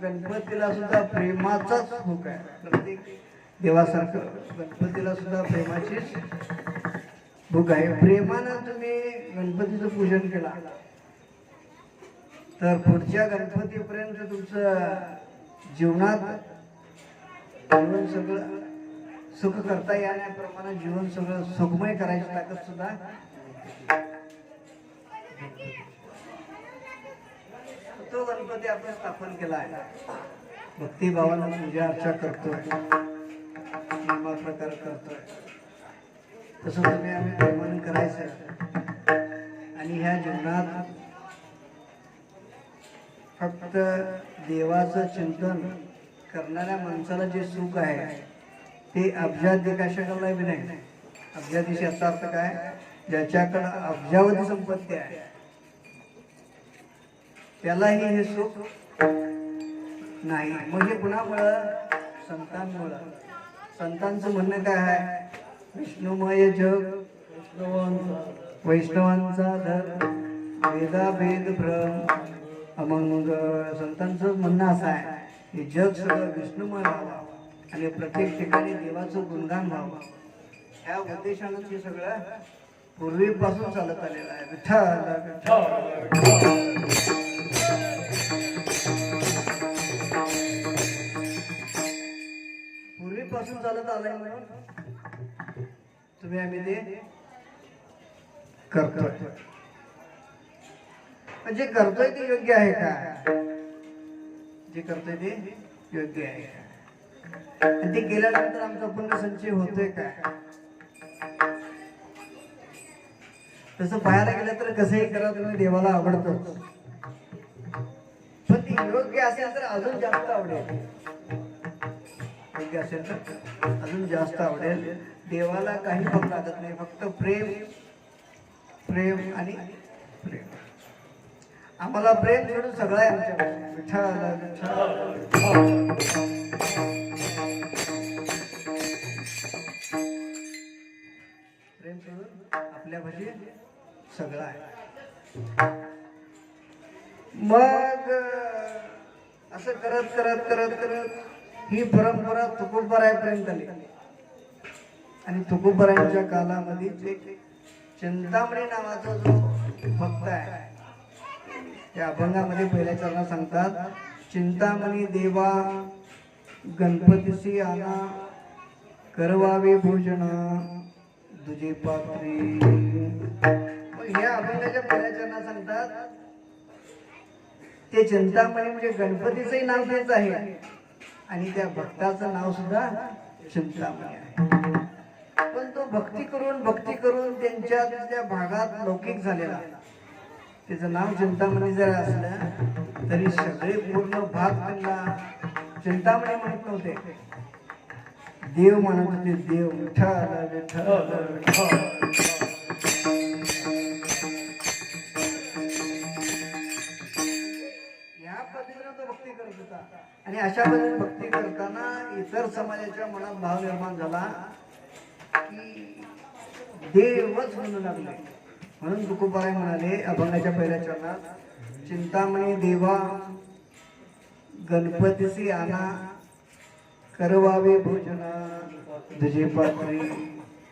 गणपतीला सुद्धा प्रेमाचाच भूक आहे. प्रत्येक देवासारखं गणपतीला सुद्धा प्रेमाचीच भूक आहे. प्रेमानं तुम्ही गणपतीचं पूजन केला तर पुढच्या गणपतीपर्यंत तुमचं जीवनात जीवन सगळं सुख करता येण्याप्रमाणे जीवन सगळं सुखमय करायची ताकद सुद्धा तो गणपती आपण स्थापन केला आहे. भक्तिभावानं पूजा अर्चा करतोय, नियमा प्रकार करतोय. तसं तुम्ही आम्ही प्रेमानं करायचं आणि ह्या जीवनात फक्त देवाचं चिंतन करणाऱ्या माणसाला जे सुख आहे ते अब्जादी कशाला बी नाही. अब्जादीशी याचा अर्थ काय? ज्याच्याकडे अब्जावधी संपत्ती आहे त्यालाही हे सुख नाही. म्हणजे कुणामुळं? संतांमुळं. संतांचं म्हणणं काय आहे? विष्णुमय जग वैष्णवांचा धर्म वेदा भेद भ्रम. मग संतांचं म्हणणं असं आहे की जग सगळं विष्णुमय व्हावं आणि प्रत्येक ठिकाणी देवाचं गुणगान व्हावं. ह्या उद्देशानं ते सगळं पूर्वीपासून चालत आलेलं आहे. विठ्ठल विठ्ठल. पूर्वीपासून चालत आलाय म्हणून तुम्ही आम्ही ते करतोय. म्हणजे करतोय ते योग्य आहे का? जे करतोय ते योग्य आहे का? आणि ते केल्यानंतर आमचा पुण्य संचय होतोय का? तसं पाहायला गेलं तर कसंही करा तुम्ही देवाला आवडतो, पण ते योग्य असेल तर अजून जास्त आवडेल. योग्य असेल तर अजून जास्त आवडेल. देवाला काही पण लागत नाही, फक्त प्रेम प्रेम आणि प्रेम. आम्हाला प्रेम सोडून सगळं आहे आमच्याकडे. विठ्ठल विठ्ठल. प्रेम सोडून आपल्यापाशी सगळं आहे. मग असं करत करत करत करत ही परंपरा तुकोबारायपर्यंत आली. आणि तुकोबारायांच्या कालामध्ये चिंतामणी नावाचा जो भक्त आहे, त्या अभंगामध्ये पहिल्या चरणात सांगतात, चिंतामणी देवा गणपतीसी आना, करवावे भोजन तुझे पात्री. मग या अभंगाच्या पहिल्या चरणात सांगतात ते चिंतामणी म्हणजे गणपतीचंही नाव तेच आहे आणि त्या भक्ताचं नाव सुद्धा चिंतामणी आहे. पण तो भक्ती करून त्यांच्या त्या भागात लौकिक झालेला, त्याचं नाव चिंतामणी जर असलं तरी सगळे पूर्ण भाग त्यांना चिंतामणी म्हणत नव्हते, देव म्हणत होते. देव विठ्ठल विठ्ठल. या पद्धतीने तो भक्ती करत होता. आणि अशा पद्धतीने भक्ती करताना इतर समाजाच्या मनात भाव निर्माण झाला की देवच म्हणू लागले. म्हणून तुकोबाराय म्हणाले अभंगाच्या पहिल्या चरणात, चिंतामणी देवा गणपतीसी आना, करवावे भोजन तुझे पात्री.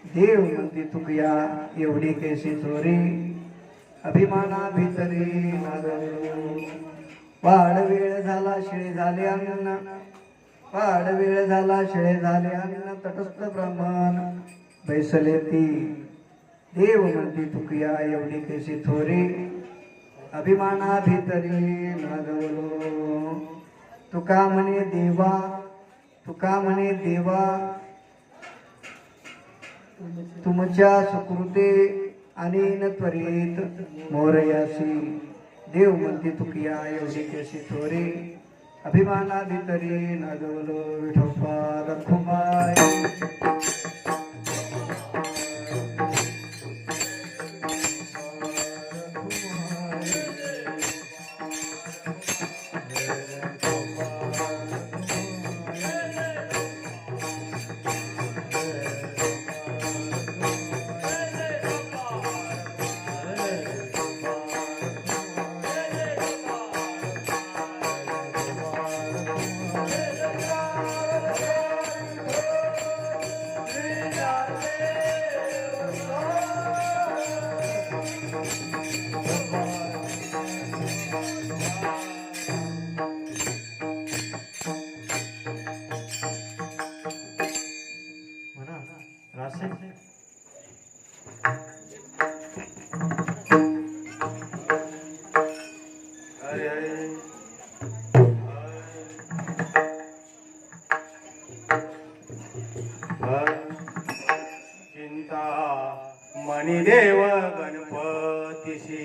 देव म्हणते तुकया एवढी कैसी चोरी, अभिमाना भितरी नागलो. वाढ वेळ झाला शिळे झाले अन्न, वाढ वेळ झाला शिळे झाले अन्न, तटस्थ ब्राह्मण बैसले ती. देव म्हणते तुकया एवढी कैसी थोरी, अभिमाना भितरी नागवलो. तुका म्हणे देवा, तुका म्हणे देवा तुमच्या सुकृते अनेन त्वरित मोरयासी. देव म्हणते तुकया एवढी कैसी थोरी, अभिमाना भितरी नागवलो. विठोबा रखुमाई. मणिदेव गणपतीशी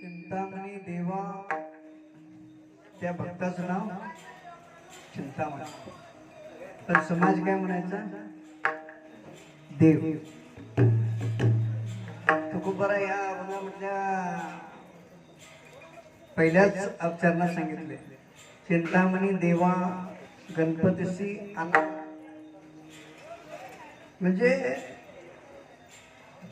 चिंतामणी देवा, त्या भक्ताचं नाव चिंतामणी. पण समाज काय म्हणायचा? देव. तुकोबारा या अभंगामधल्या पहिल्याच अवचरणात सांगितले, चिंतामणी देवा गणपतीशी आणा. म्हणजे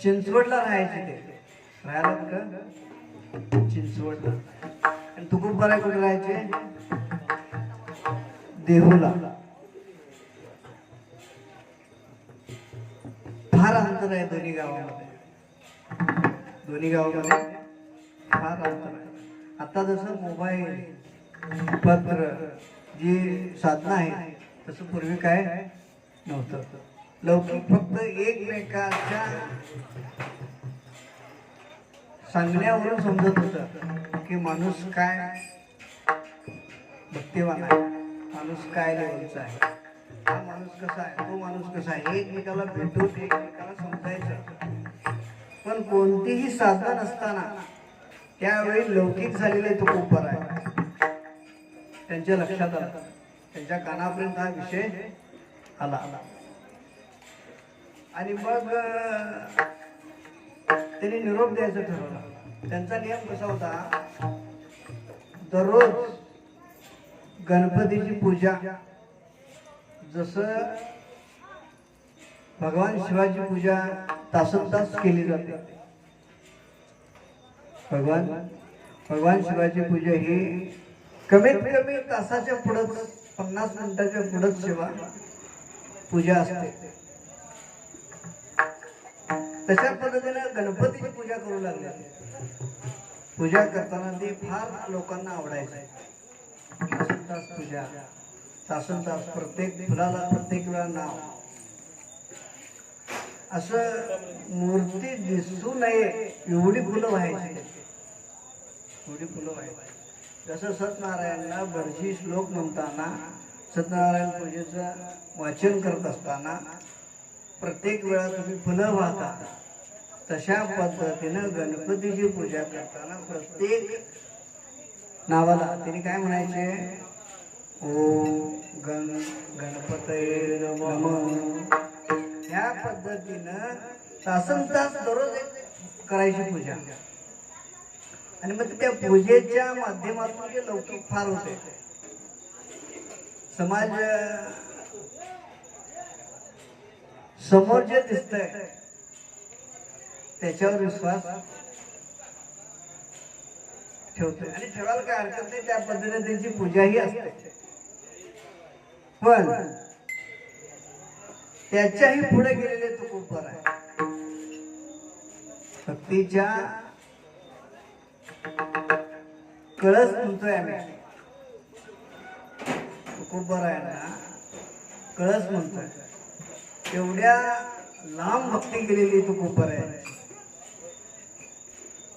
चिंचवडला राहायचे ते. राहायला कुठं? चिंचवडला. आणि तुकोबारा कुठे राहायचे? देहूला. फार अंतर आहे दोन्ही गावामध्ये. दोन्ही गावामध्ये फार अंतर आहे. आता जसं मोबाईल, पत्र जी साधनं आहे तसं पूर्वी काय नव्हतं. लौकिक फक्त एकमेकाच्या सांगण्यावरून समजत होतं की माणूस काय भक्तिवान आहे, माणूस काय लेवलचा आहे, हा माणूस कसा आहे, तो माणूस कसा आहे, हे एकमेकाला भेटून एकमेकाला समजायचं. पण कोणतीही साधन नसताना त्यावेळी लौकिक झालेले तो उपर आहे. त्यांच्या लक्षात आला, त्यांच्या कानापर्यंत हा विषय आला. आणि मग त्यांनी निरोप द्यायचं ठरवलं. त्यांचा नियम कसा होता? दररोज गणपतीची पूजा जसं भगवान शिवाची पूजा तासनतास केली जाते. भगवान शिवाची पूजा ही कमीत कमी तासाच्या पुढंच, 50 मिनिटाच्या पुढंच सेवा पूजा असते. तशा पद्धतीने गणपतीची पूजा करू लागले. पूजा करताना ते फार लोकांना आवडायचं. तास पूजा, तास प्रत्येक फुलाला प्रत्येक वेळा नाव. असं मूर्ती दिसू नये एवढी फुलं व्हायची, एवढी फुलं व्हायची. जसं सत्यनारायणला बरशी श्लोक म्हणताना, सत्यनारायण पूजेचं वाचन करत असताना प्रत्येक वेळा तुम्ही फुलं वाहता, तशा पद्धतीनं गणपतीची पूजा करताना प्रत्येक नावाला तिने काय म्हणायचे? ओम गणपतये नमः. ह्या पद्धतीनं तासनतास दररोज करायची पूजा. आणि मग त्या पूजेच्या माध्यमातून जे लौकिक फार होते. समाज समोर जे दिसतंय त्याच्यावर विश्वास ठेवतोय आणि ठेवायला काय हरकत नाही, त्या पद्धतीने त्यांची पूजाही असते. पण त्याच्याही पुढे गेलेले तुकोबर आहे. भक्तीच्या कळस म्हणतोय आम्ही, तुकोबर आहे ना, कळस म्हणतोय. एवढ्या लांब भक्ती केलेली तुकोबर आहे.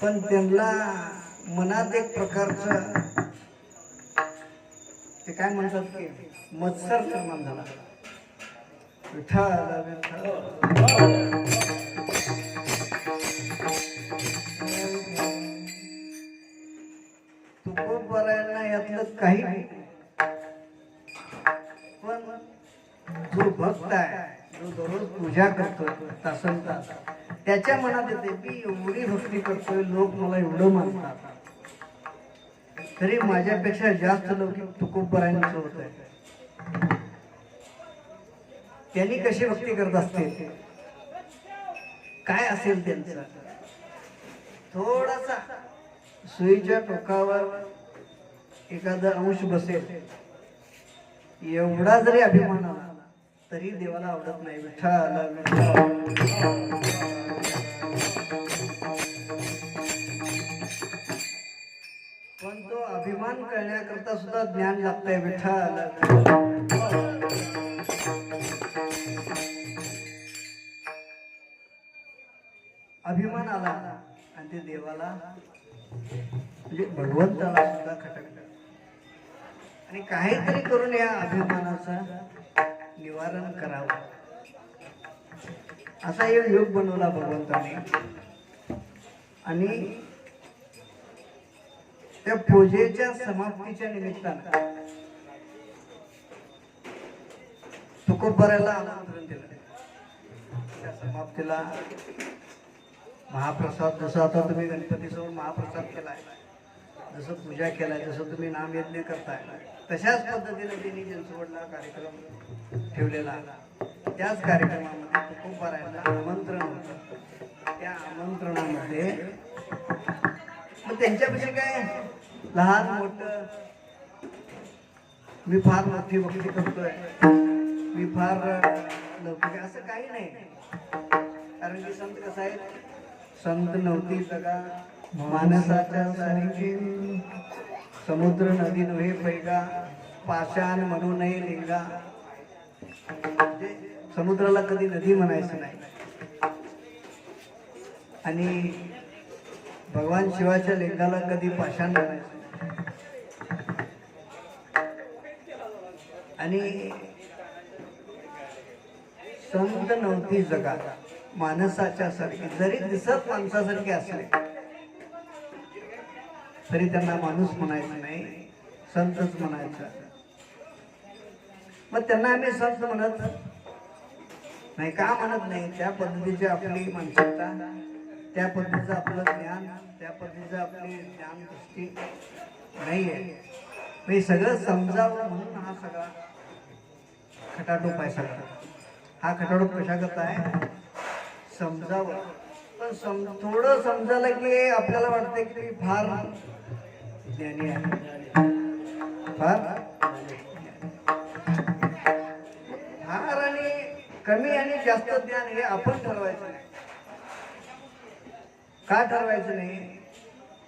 पण त्यांना मनात एक प्रकारचं ते काय म्हणतात की मत्सर निर्माण झाला. विठ्ठल विठ्ठल तुकोबरायांना यातलं काही नाही. पण जो भक्त आहे, जो दररोज पूजा करतोय तासन तास, त्याच्या मनात येते मी एवढी भक्ती करतोय, लोक मला एवढं मानतात, तरी माझ्यापेक्षा जास्त लौकिक तुकोबरायांचं होत आहे. त्यांनी कशी भक्ती करत असतील, काय असेल त्यांचं. थोडासा सुईच्या टोकावर एखादा अंश बसेल एवढा जरी अभिमान आला तरी देवाला आवडत नाही. विठ्ठल पण तो अभिमान करण्याकरता सुद्धा ज्ञान लागतंय. विठ्ठल अभिमान आला आणि ते देवाला म्हणजे भगवंताला सुद्धा खटकलं. आणि काहीतरी करून या अभिमानाचं निवारण करावं असा एक योग बनवला भगवंताने. आणि त्या पूजेच्या समाप्तीच्या निमित्तानं तुकोबराला आमंत्रण दिलं. त्या समाप्तीला महाप्रसाद, जसं आता तुम्ही गणपतीसमोर महाप्रसाद केलाय, जसं पूजा केलाय, जसं तुम्ही नामयज्ञ करताय, तशाच पद्धतीने त्यांनी जनसोडला कार्यक्रम ठेवलेला. त्याच कार्यक्रमामध्ये तुकोबरायांना आमंत्रण होतं. त्या आमंत्रणामध्ये मग त्यांच्यापेक्षा काय लहान मोठं, मी फार मोठी भक्ती करतोय, मी फार लौकिक, असं काही नाही. कारण की संत कसं आहे, संत नव्हती जगा मानसाच्या सारखी, समुद्र नदी नव्हे पैगा, पाषाण म्हणू नये लिंगा. म्हणजे समुद्राला कधी नदी म्हणायचं नाही आणि भगवान शिवाच्या लिंगाला कधी पाषाण म्हणायचं नाही. आणि संत नव्हती जगा माणसाच्या सारखी, जरी दिसत माणसासारखे असले तरी त्यांना माणूस म्हणायचं नाही, संतच म्हणायचं. मग त्यांना आम्ही संत म्हणत नाही. का म्हणत नाही? त्या पद्धतीची आपली मानसिकता, त्या पद्धतीचं आपलं ज्ञान, त्या पद्धतीचं आपली ज्ञान दृष्टी नाही आहे. हे सगळं समजावं म्हणून हा सगळा खटाटोप आहे. सगळा हा खटाटोप कशा करता आहे? समजावं. पण थोडं समजायला की आपल्याला वाटतं की फार ज्ञानी आहे, फार फार आणि कमी आणि जास्त ज्ञान हे आपण ठरवायचं नाही. का ठरवायचं नाही?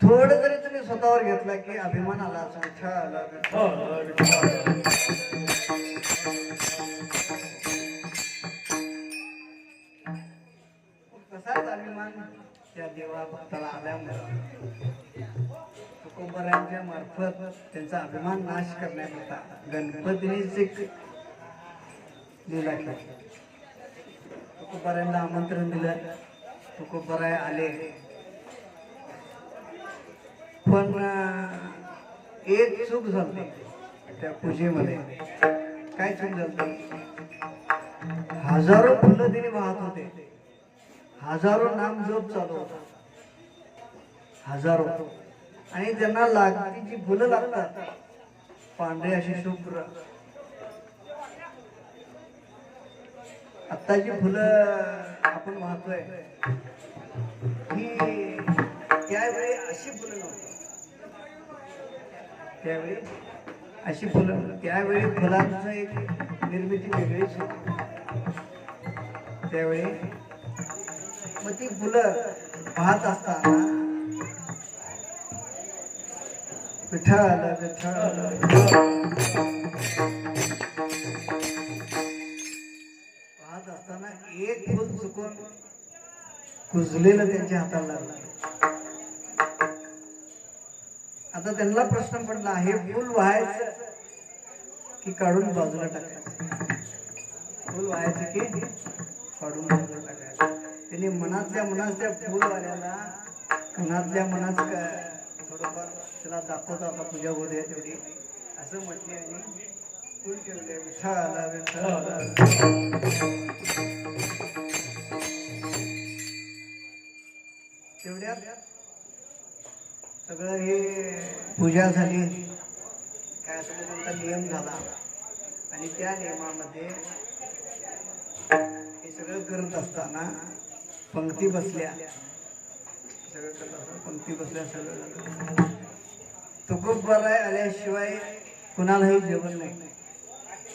थोडं जरी तुम्ही स्वतःवर घेतला की अभिमान आला, संख्या आला, कसाच अभिमान त्या देवा भक्ताला आल्यामुळे तुकोबरायांच्या मार्फत त्यांचा अभिमान नाश करण्याकरता गणपतीनेच एक लीला केली. तुकोबरायांना आमंत्रण दिलं, तुकोबराय आले. पण एक चूक झाली त्या पूजेमध्ये. काय चूक झाली? हजारो फुलं तिने वाहत होते, हजारो नाम जप चालू होता, हजारो. आणि त्यांना लागती जी फुलं लागतात पांढरी अशी शुभ्र, आता जी फुलं आपण वाहतोय ही त्यावेळी अशी फुलं नव्हती. त्यावेळी अशी फुलं, त्यावेळी फुलांचं एक निर्मिती वेगळीच होती. त्यावेळी मग ती फुलं पाहत असताना विठ्ठल विठ्ठल पाहत असताना एक फुल चुकून कुजलेलं त्यांच्या हाताला लागलं. आता त्यांना प्रश्न पडला, हे फुल व्हायचं की काढून बाजूला टाकायचं? फुल व्हायचं की काढून बाजूला टाकायचं? त्यांनी मनातल्या मनात त्या फुलवाल्याला मनातल्या मनात थोडंफार त्याला दाखवता आपला तुझ्या होते तेवढी असं म्हटले आणि फुल ठेवले. विठ्ठल विठ्ठल. तेवढ्यात सगळं हे पूजा झाली, काय सगळं त्यांचा नियम झाला आणि त्या नियमामध्ये हे सगळं करत असताना पंक्ती बसल्या, सगळं करत असताना पंक्ती बसल्या, सगळं झालं. तुकोबाराय आल्याशिवाय कुणालाही जेवण नाही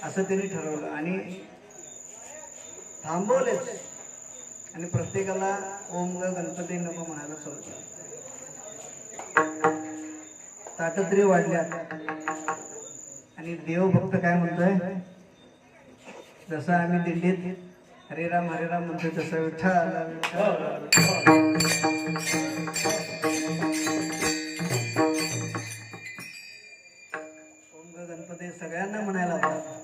असं त्यांनी ठरवलं आणि थांबवलेच आणि प्रत्येकाला ओम गणपती नको म्हणायला सुरू केलं. ताटं तरी वाढल्या आणि देवभक्त काय म्हणतोय, जसं आम्ही दिल्लीत हरे राम म्हणतोय तसं विठ्ठल ओम गणपती सगळ्यांना म्हणायला लागला.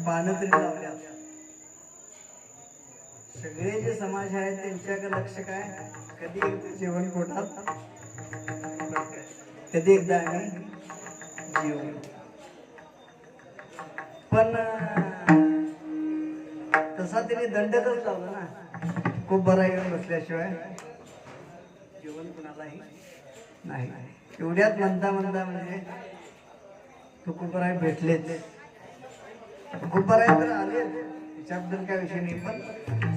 पानं तरी लावल्या. सगळे जे समाज आहेत त्यांच्याकडे लक्ष काय, कधी एकदा जेवण पोटात, कधी एकदा आम्ही जेवण. पण तसा त्यांनी दंडकच लावला ना, खूप बरा येऊन बसल्याशिवाय जेवण कुणालाही नाही. एवढ्यात म्हणता म्हणजे तुकोबाराय भेटलेच. तुकोबाराय तर आले, त्याच्याबद्दल काय विषय नाही, पण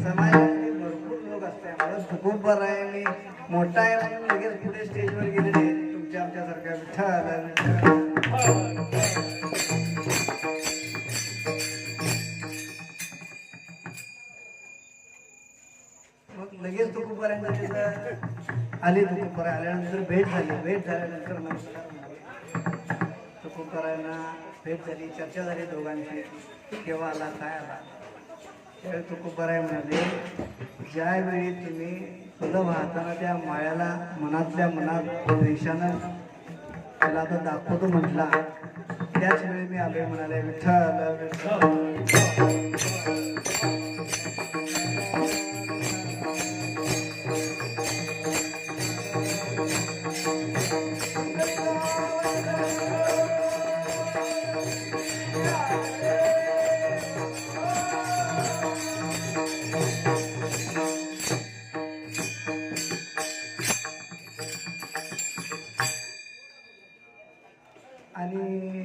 समाजामध्ये भरपूर लोक असल्यामुळे तुकोबारायांनी मोठा आहे म्हणून लगेच पुढे स्टेजवर गेले नाही. तुमच्या आमच्यासारख्या विठ्ठल मग लगेच तुकोबारायांना तिथं आले. तुकोबाराय आल्यानंतर भेट झाल्यानंतर नमस्कार म्हणाले. तुकोबारायांना भेट झाली, चर्चा झाली दोघांची, केव्हा आला, काय आला. त्यावेळी तुकोबाराय म्हणाले, ज्यावेळी तुम्ही फुलं वाहताना त्या माळ्याला मनातल्या मनात देशानं त्याला आता दाखवतो म्हटला, त्याच वेळी मी आलोय म्हणाले. विठ्ठल विठ्ठल. आणि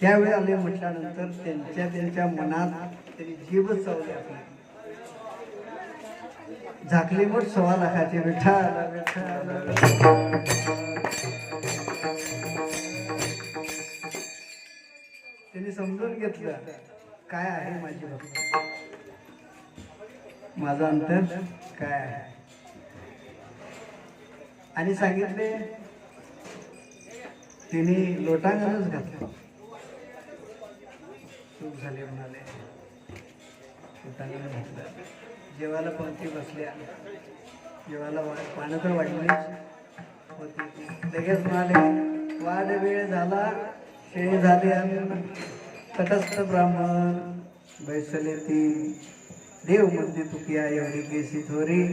त्यावेळी आले म्हटल्यानंतर त्यांच्या मनात त्यांनी जीवच चावली आपली. झाकली मोठ 1.25 लाखाची. विठ्ठल विठ्ठल. त्यांनी समजून घेतलं काय आहे माझी भक्ती, माझं अंतर काय आहे, आणि सांगितले. तिने लोटांगणच घातलं. चूक झाली म्हणाले, लोटांगण घातलं. जेवायला पंक्ती बसल्या, जेवायला पानं तर वाढलीच होती. लगेच म्हणाले, वाढ वेळ झाला, शेळी झाली अन्न, तटस्थ ब्राह्मण बैसले ती, देव म्हणते तुकिया एवढी केसी थोरी,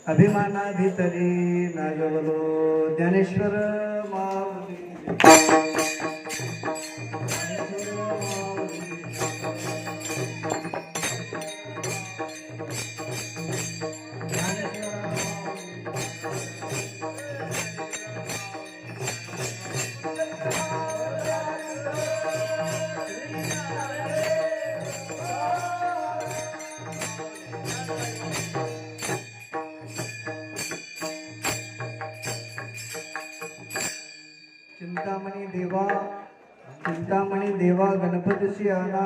अभिमाना भीतरी नागवलो ज्ञानेश्वर माऊली. चिंतामणी देवा चिंतामणी देवा गणपतीशी आणा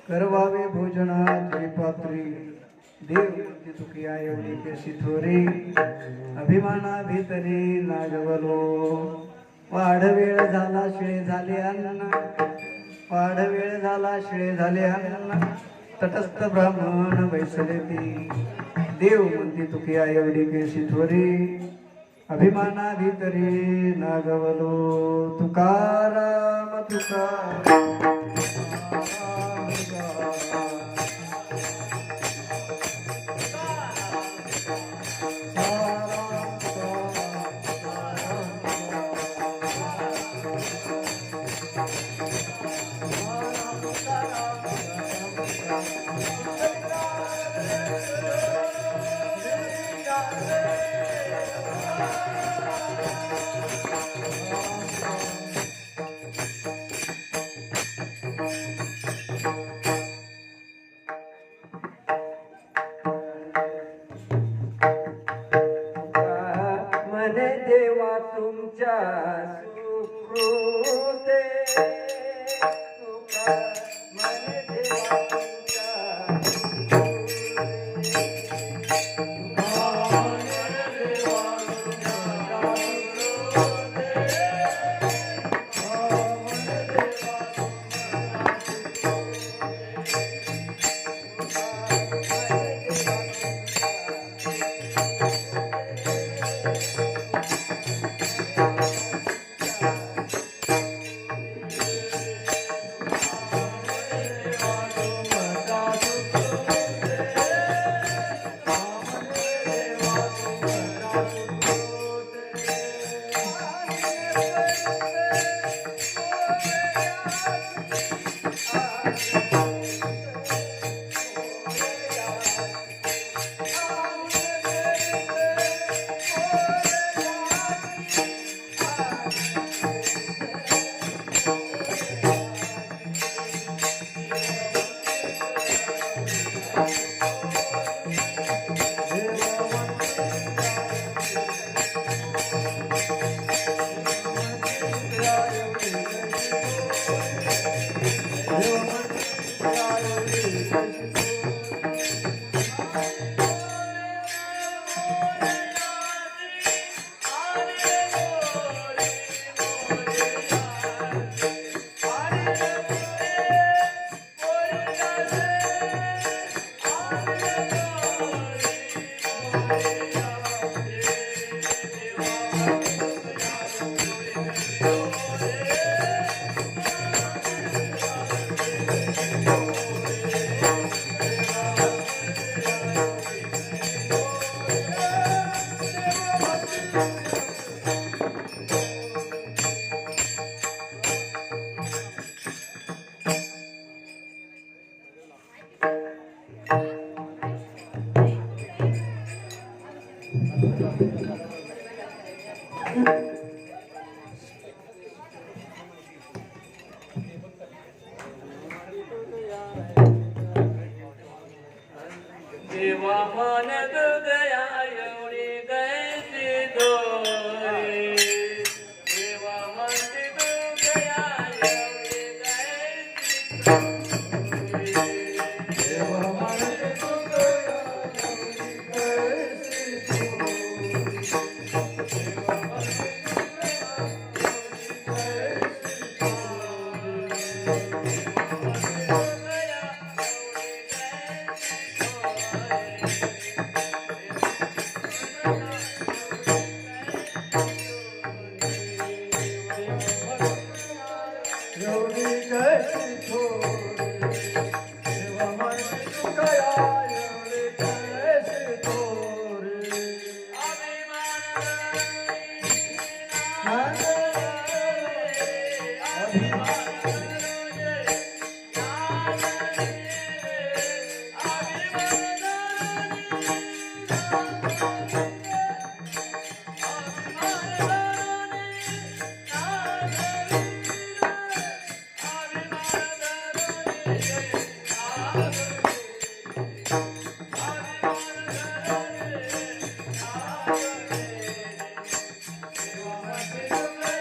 करवावे भोजना तुझी पात्री देव म्हणते तुकिया एवढी केशी थोरी अभिमाना भीतरी नागवलो वाढ वेळ झाला शिळे झाले अन्न वाढ वेळ झाला शिळे झाले अन्न तटस्थ ब्राह्मण बैसले ती देव म्हणते तुकिया एवढी केशी थोरी अभिमाना भीतरी नागवलो तुकाराम तुकाराम म्हणे देवा तुमच्या सुकृते तुका म्हणे देवा तुमच्या देवा मन हृदया एवढी कैसी थोरी देवा मन हृदया एवढी कैसी थोरी देवा मन Thank you.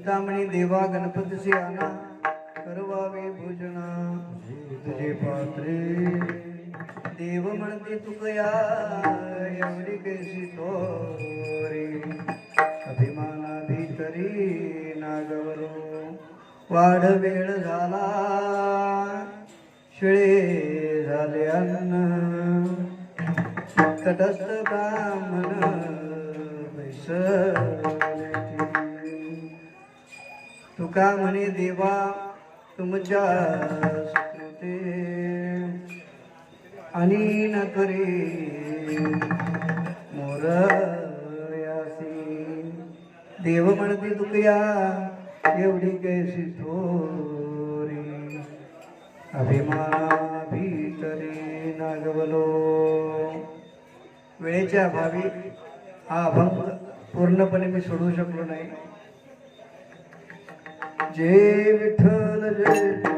चिंतामणी देवा गणपतीचे आना करवावे भोजना तुझे पात्रे देव म्हणते तुकया एवढी कैसी तोरी अभिमाना भीतरी नागवरो वाढ वेळ झाला शिळे झाले अन्न तटस्थ ब्राह्मण बैसले तुका म्हणे देवा तुमच्या सुकृते आणि न करे मोरयासी देव म्हणते तुकया एवढी कैसी थोरी अभिमाना भीतरी नागवलो वेळेच्या अभावी हा अभंग पूर्णपणे मी सोडवू शकलो नाही जय विठ्ठल जय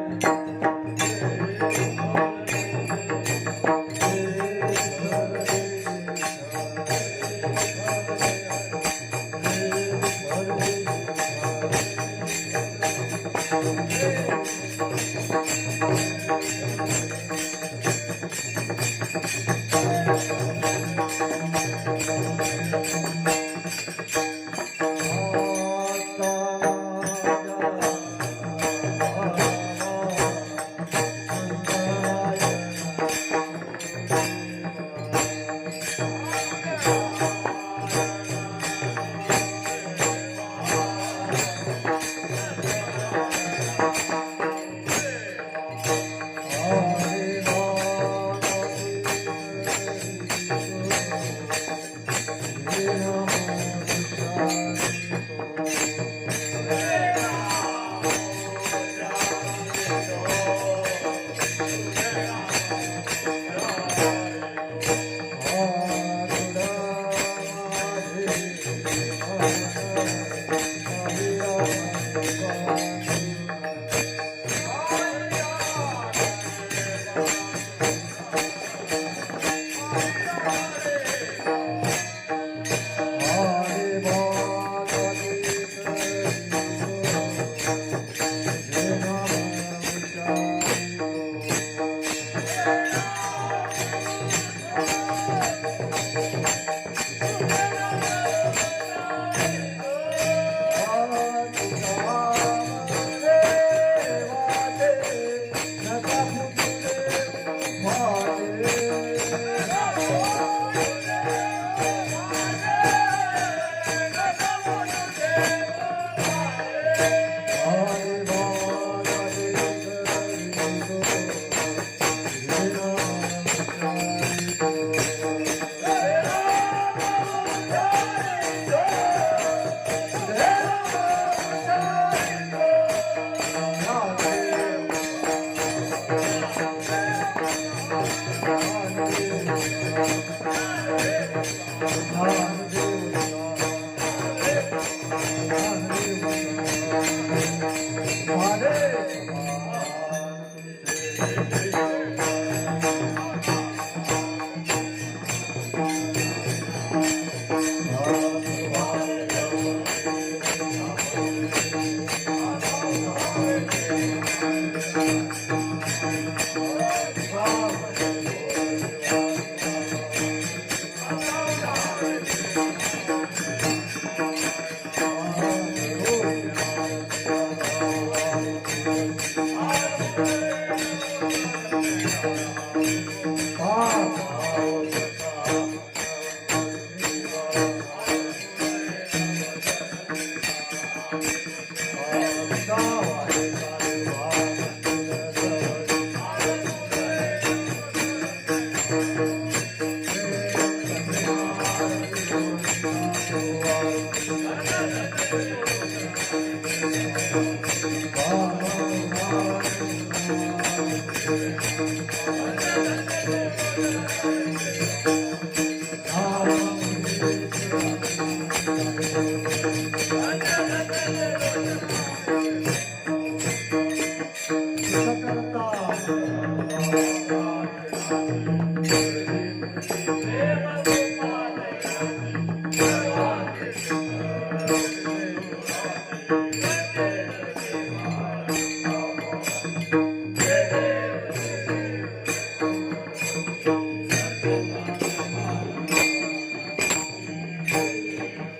हा